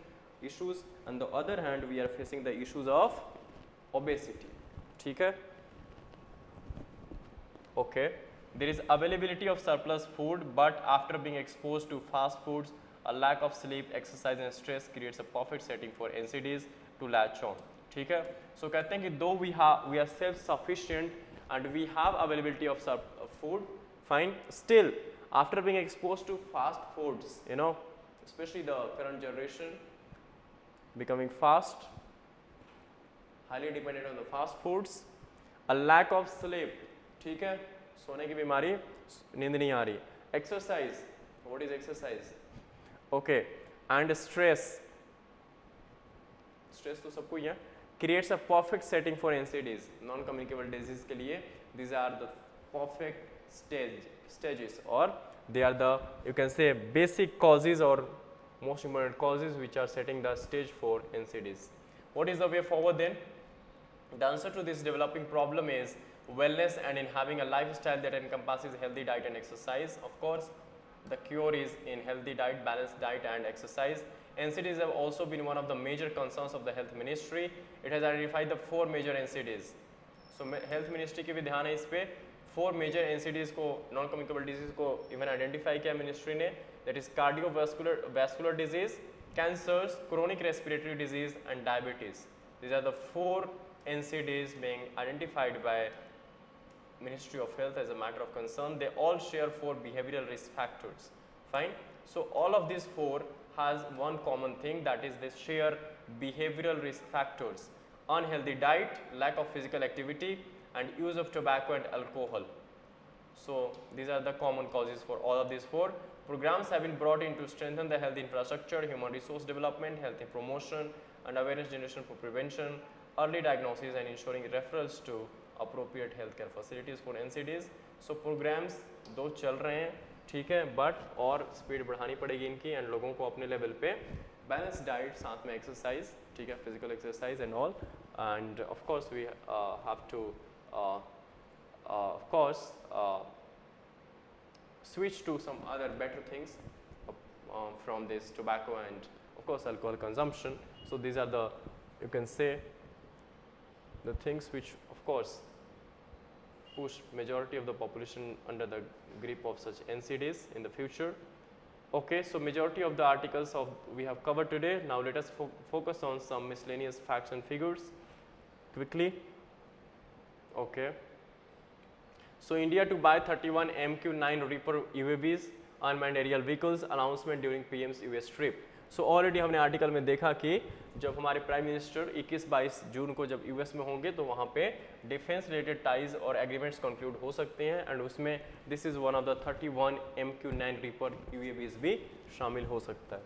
issues, and the other hand we are facing the issues of obesity. ठीक है? Okay. There is availability of surplus food, but after being exposed to fast foods, a lack of sleep, exercise and stress creates a perfect setting for NCDs to latch on. ठीक है? So कहते हैं कि though we are self sufficient and we have availability of food, fine, still after being exposed to fast foods, you know, especially the current generation becoming fast, highly dependent on the fast foods, a lack of sleep, ठीक है, सोने की बीमारी, नींद नहीं आ रही, exercise, what is exercise, okay, and stress तो सबको ही है, creates a perfect setting for NCDs, non communicable disease के लिए. These are the perfect stages, or they are the, you can say, basic causes or most important causes which are setting the stage for NCDs. What is the way forward then? The answer to this developing problem is wellness and in having a lifestyle that encompasses healthy diet and exercise. Of course, the cure is in healthy diet, balanced diet and exercise. NCDs have also been one of the major concerns of the health ministry. It has identified the 4 major NCDs. So health ministry की भी ध्यान है इस पे, 4 major NCDs को, non communicable disease को even identify किया ministry ने, that is cardiovascular disease, cancers, chronic respiratory disease and diabetes. These are the 4 NCDs being identified by Ministry of Health as a matter of concern. They all share 4 behavioral risk factors. Fine. So all of these 4 has one common thing, that is they share behavioral risk factors: unhealthy diet, lack of physical activity and use of tobacco and alcohol. So these are the common causes for all of these 4. Programs have been brought in to strengthen the health infrastructure, human resource development, health promotion and awareness generation for prevention, early diagnosis and ensuring referrals to appropriate healthcare facilities for NCDs. So programs 2 चल रहे हैं, ठीक है, but और speed बढ़ानी पड़ेगी इनकी, and लोगों को अपने लेवल पे बैलेंस डाइट, साथ में एक्सरसाइज, ठीक है, physical exercise and all, and of course we have to of course switch to some other better things from this tobacco and of course alcohol consumption. So these are the, you can say, the things which of course push majority of the population under the grip of such NCDs in the future. Okay, so majority of the articles we have covered today. Now let us focus on some miscellaneous facts and figures quickly. Okay. So India to buy 31 MQ-9 Reaper UAVs, unmanned aerial vehicles, announcement during PM's US trip. So already हमने article में देखा कि जब हमारे prime minister 21-22 जून को जब US में होंगे तो वहाँ पे डिफेंस रिलेटेड टाइज और एग्रीमेंट्स कंक्लूड हो सकते हैं, एंड उसमें this is one of the 31 MQ-9 Reaper UAVs भी शामिल हो सकता है,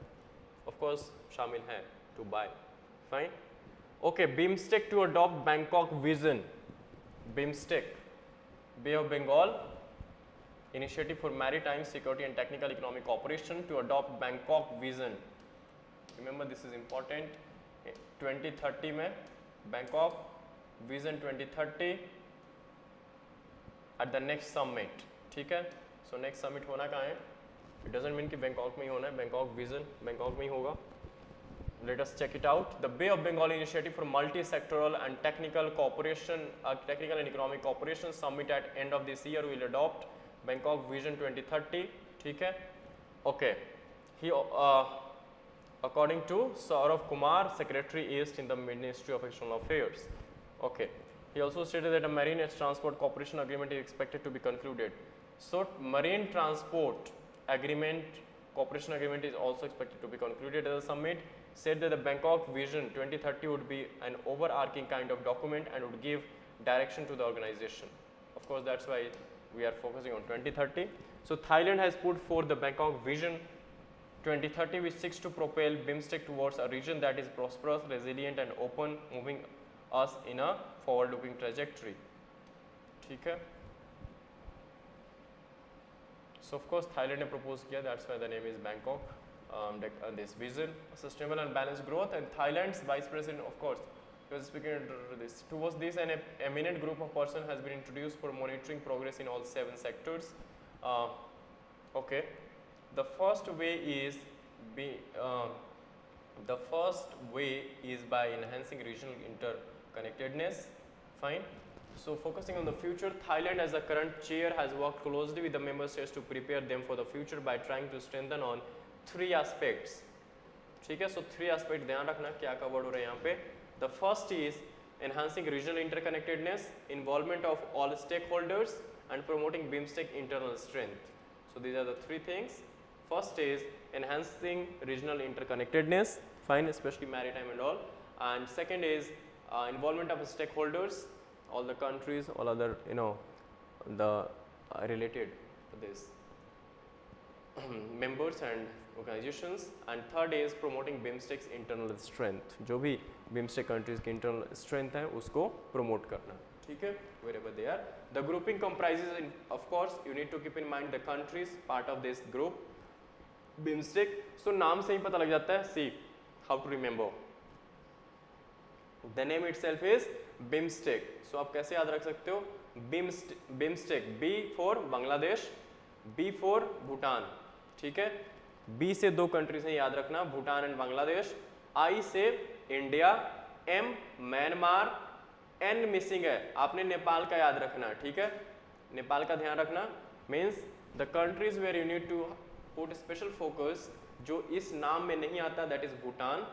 ऑफ कोर्स शामिल है to buy. Fine. Okay, BIMSTEC to adopt Bangkok vision. BIMSTEC, Bay of Bengal Initiative for Maritime Security and Technical Economic Cooperation to adopt Bangkok Vision. Remember, this is important. 2030 में Bangkok Vision 2030 at the next summit. ठीक है. So next summit होना कहाँ है? It doesn't mean कि Bangkok में ही होना है. Bangkok Vision Bangkok में ही होगा. Let us check it out. The Bay of Bengal Initiative for Multi-Sectoral and Technical Cooperation, Technical and Economic Cooperation Summit at end of this year will adopt Bangkok Vision 2030. ठीक है? Okay. He, according to Saurav Kumar, Secretary East in the Ministry of External Affairs. Okay. He also stated that a Marine Transport Cooperation Agreement is expected to be concluded. So, Marine Transport Agreement, Cooperation Agreement is also expected to be concluded at the summit. Said that the Bangkok Vision 2030 would be an overarching kind of document and would give direction to the organization. Of course, that's why we are focusing on 2030. So Thailand has put forth the Bangkok Vision 2030, which seeks to propel BIMSTEC towards a region that is prosperous, resilient and open, moving us in a forward-looking trajectory. ठीक है? So of course Thailand ने propose किया, that's why the name is Bangkok. This vision, sustainable and balanced growth, and Thailand's Vice President, of course, he was speaking this. Towards this, an eminent group of persons has been introduced for monitoring progress in all 7 sectors. Okay, the first way is by enhancing regional interconnectedness. Fine. So focusing on the future, Thailand as the current chair has worked closely with the member states to prepare them for the future by trying to strengthen on 3 aspects. ठीक है, so 3 aspects ध्यान रखना क्या covered हो रहे हैं यहाँ पे. The first is enhancing regional interconnectedness, involvement of all stakeholders and promoting BIMSTEC internal strength. So these are the 3 things. First is enhancing regional interconnectedness, fine, especially maritime and all. And second is involvement of stakeholders, all the countries, all other, you know, the related to this members and organizations. And third is promoting BIMSTEC's internal strength. जो भी BIMSTEC countries की internal strength है उसको promote करना. ठीक है, wherever they are. The grouping comprises, of course, you need to keep in mind the countries part of this group. BIMSTEC. So नाम से ही पता लग जाता है. See how to remember. The name itself is BIMSTEC. So आप कैसे याद रख सकते हो? BIMSTEC. B for Bangladesh, B for Bhutan. ठीक है. B से 2 कंट्रीज हैं याद रखना, भूटान एंड बांग्लादेश. I से India, M Myanmar, N missing है, आपने नेपाल का याद रखना. ठीक है, नेपाल का ध्यान रखना. Means the countries where you need to put special focus, जो इस नाम में नहीं आता, दैट इज भूटान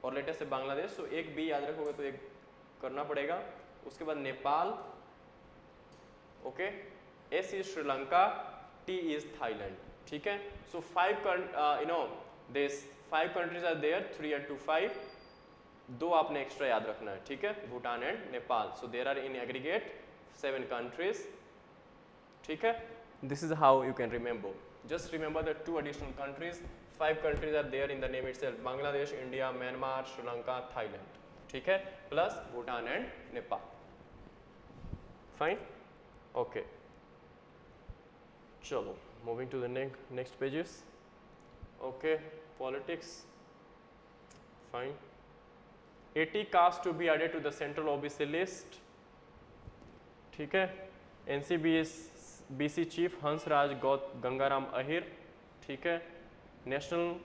और लेटेस्ट से बांग्लादेश. सो एक बी याद रखोगे तो एक करना पड़ेगा. उसके बाद Nepal, okay, S is Sri Lanka, T is Thailand. ठीक है. So 5 you know this 5 countries are there, 3 and 2 5. 2 आपने एक्स्ट्रा याद रखना है. ठीक है, Bhutan and Nepal. So there are in aggregate 7 countries. ठीक है. This is how you can remember. Just remember the 2 additional countries. 5 countries are there in the name itself: Bangladesh, India, Myanmar, Sri Lanka, Thailand. ठीक है, plus Bhutan and Nepal. Fine. Okay. चलो, moving to the next pages. Okay, politics. Fine. 80 castes to be added to the central OBC list. ठीक है. NCBC chief Hansraj Gangaram Ahir. ठीक है. National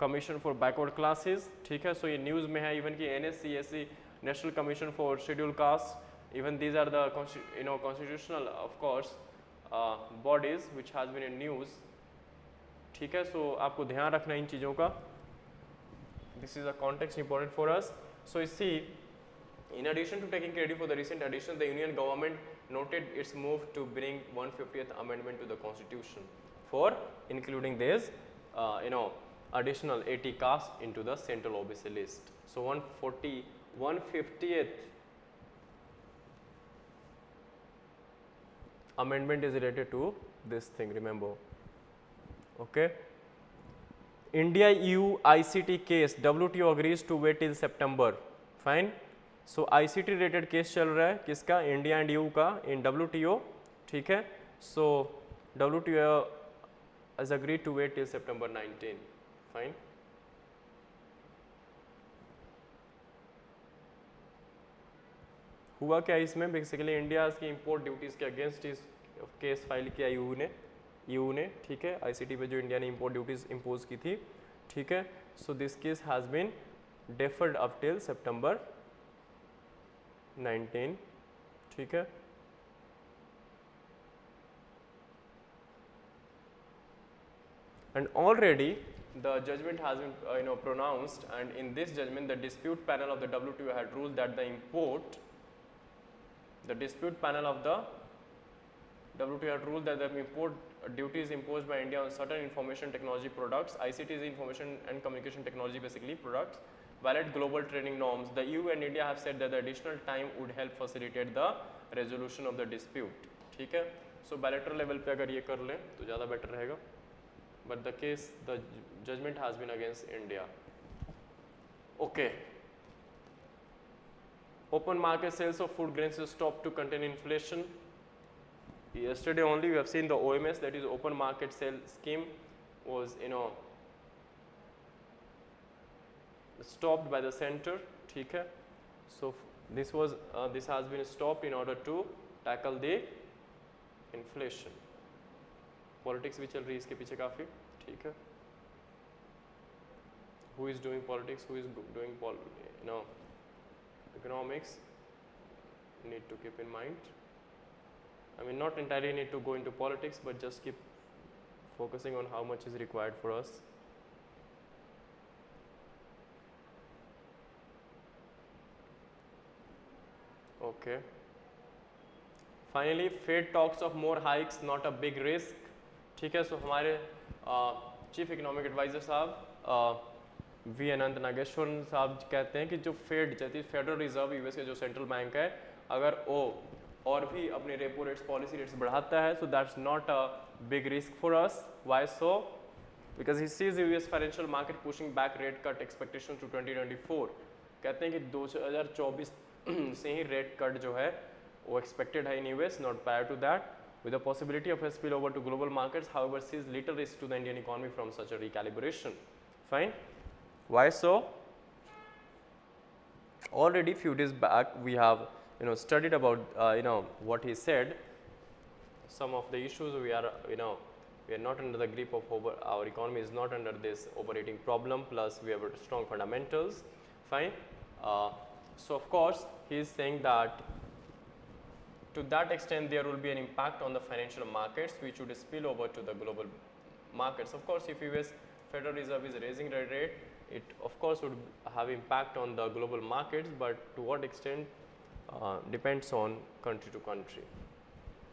commission for backward classes. ठीक है. सो ये न्यूज़ में है इवन कि NSCSC national commission for schedule caste, even these are the constitutional of course bodies which has been in news. ठीक है. सो आपको ध्यान रखना इन चीज़ों का. This is a context important for us. So you see, in addition to taking credit for the recent addition, the Union government noted its move to bring 150th amendment to the constitution for including this additional 80 castes into the central OBC list. So 150th amendment is related to this thing, remember. Okay. India EU ICT case, WTO agrees to wait till September. Fine. So ICT related case चल रहा है किसका? India and you का इन WTO. ठीक है. सो WTO has agreed to wait till September 19. Fine. हुआ क्या इसमें? बेसिकली इंडिया की इंपोर्ट ड्यूटीज़ के अगेंस्ट इस केस फाइल किया EU ने. ठीक है. ICT पे जो इंडिया ने इंपोर्ट ड्यूटीज़ इम्पोज की थी. ठीक है. So this case has been deferred up till September 19. ठीक है. And already the judgment has been pronounced, and in this judgment the dispute panel of the WTO had ruled that the dispute panel of the WTO had ruled that the import duties imposed by India on certain information technology products, ICT is information and communication technology basically products, violate global training norms. The EU and India have said that the additional time would help facilitate the resolution of the dispute. ठीक है. So bilateral level पे अगर ये कर लें तो ज़्यादा better रहेगा. But the case, the judgment has been against India. Okay. Open market sales of food grains is stopped to contain inflation. Yesterday only we have seen the OMS, that is open market sale scheme, was stopped by the center. ठीक है. So this has been stopped in order to tackle the inflation. Politics भी चल रही है इसके पीछे काफ़ी, ठीक है. Who is doing politics, who is doing economics, need to keep in mind. I mean, not entirely need to go into politics, but just keep focusing on how much is required for us. Okay. Finally, Fed talks of more hikes, not a big risk. ठीक है. सो हमारे chief economic adviser साहब we अनंत नागेश्वरन साहब कहते हैं कि जो fade जैसे फेडरल रिजर्व यूएस के जो सेंट्रल बैंक है, अगर वो और भी अपने रेपो रेट्स पॉलिसी रेट्स बढ़ाता है, so that's not a big risk for us. Why so? Because he sees US financial market pushing back rate cut expectation to 2024. कहते हैं कि 2024 से ही रेट कट जो है वो एक्सपेक्टेड है in US, not prior to that, with the possibility of a spillover to global markets, however sees little risk to the Indian economy from such a recalibration. Fine. Why so? Already few days back we have studied about what he said. Some of the issues we are we are not under the grip of our economy is not under this overheating problem, plus we have strong fundamentals. Fine. So of course he is saying that to that extent there will be an impact on the financial markets which would spill over to the global markets. Of course, if US Federal Reserve is raising the rate, it of course would have impact on the global markets, but to what extent depends on country to country.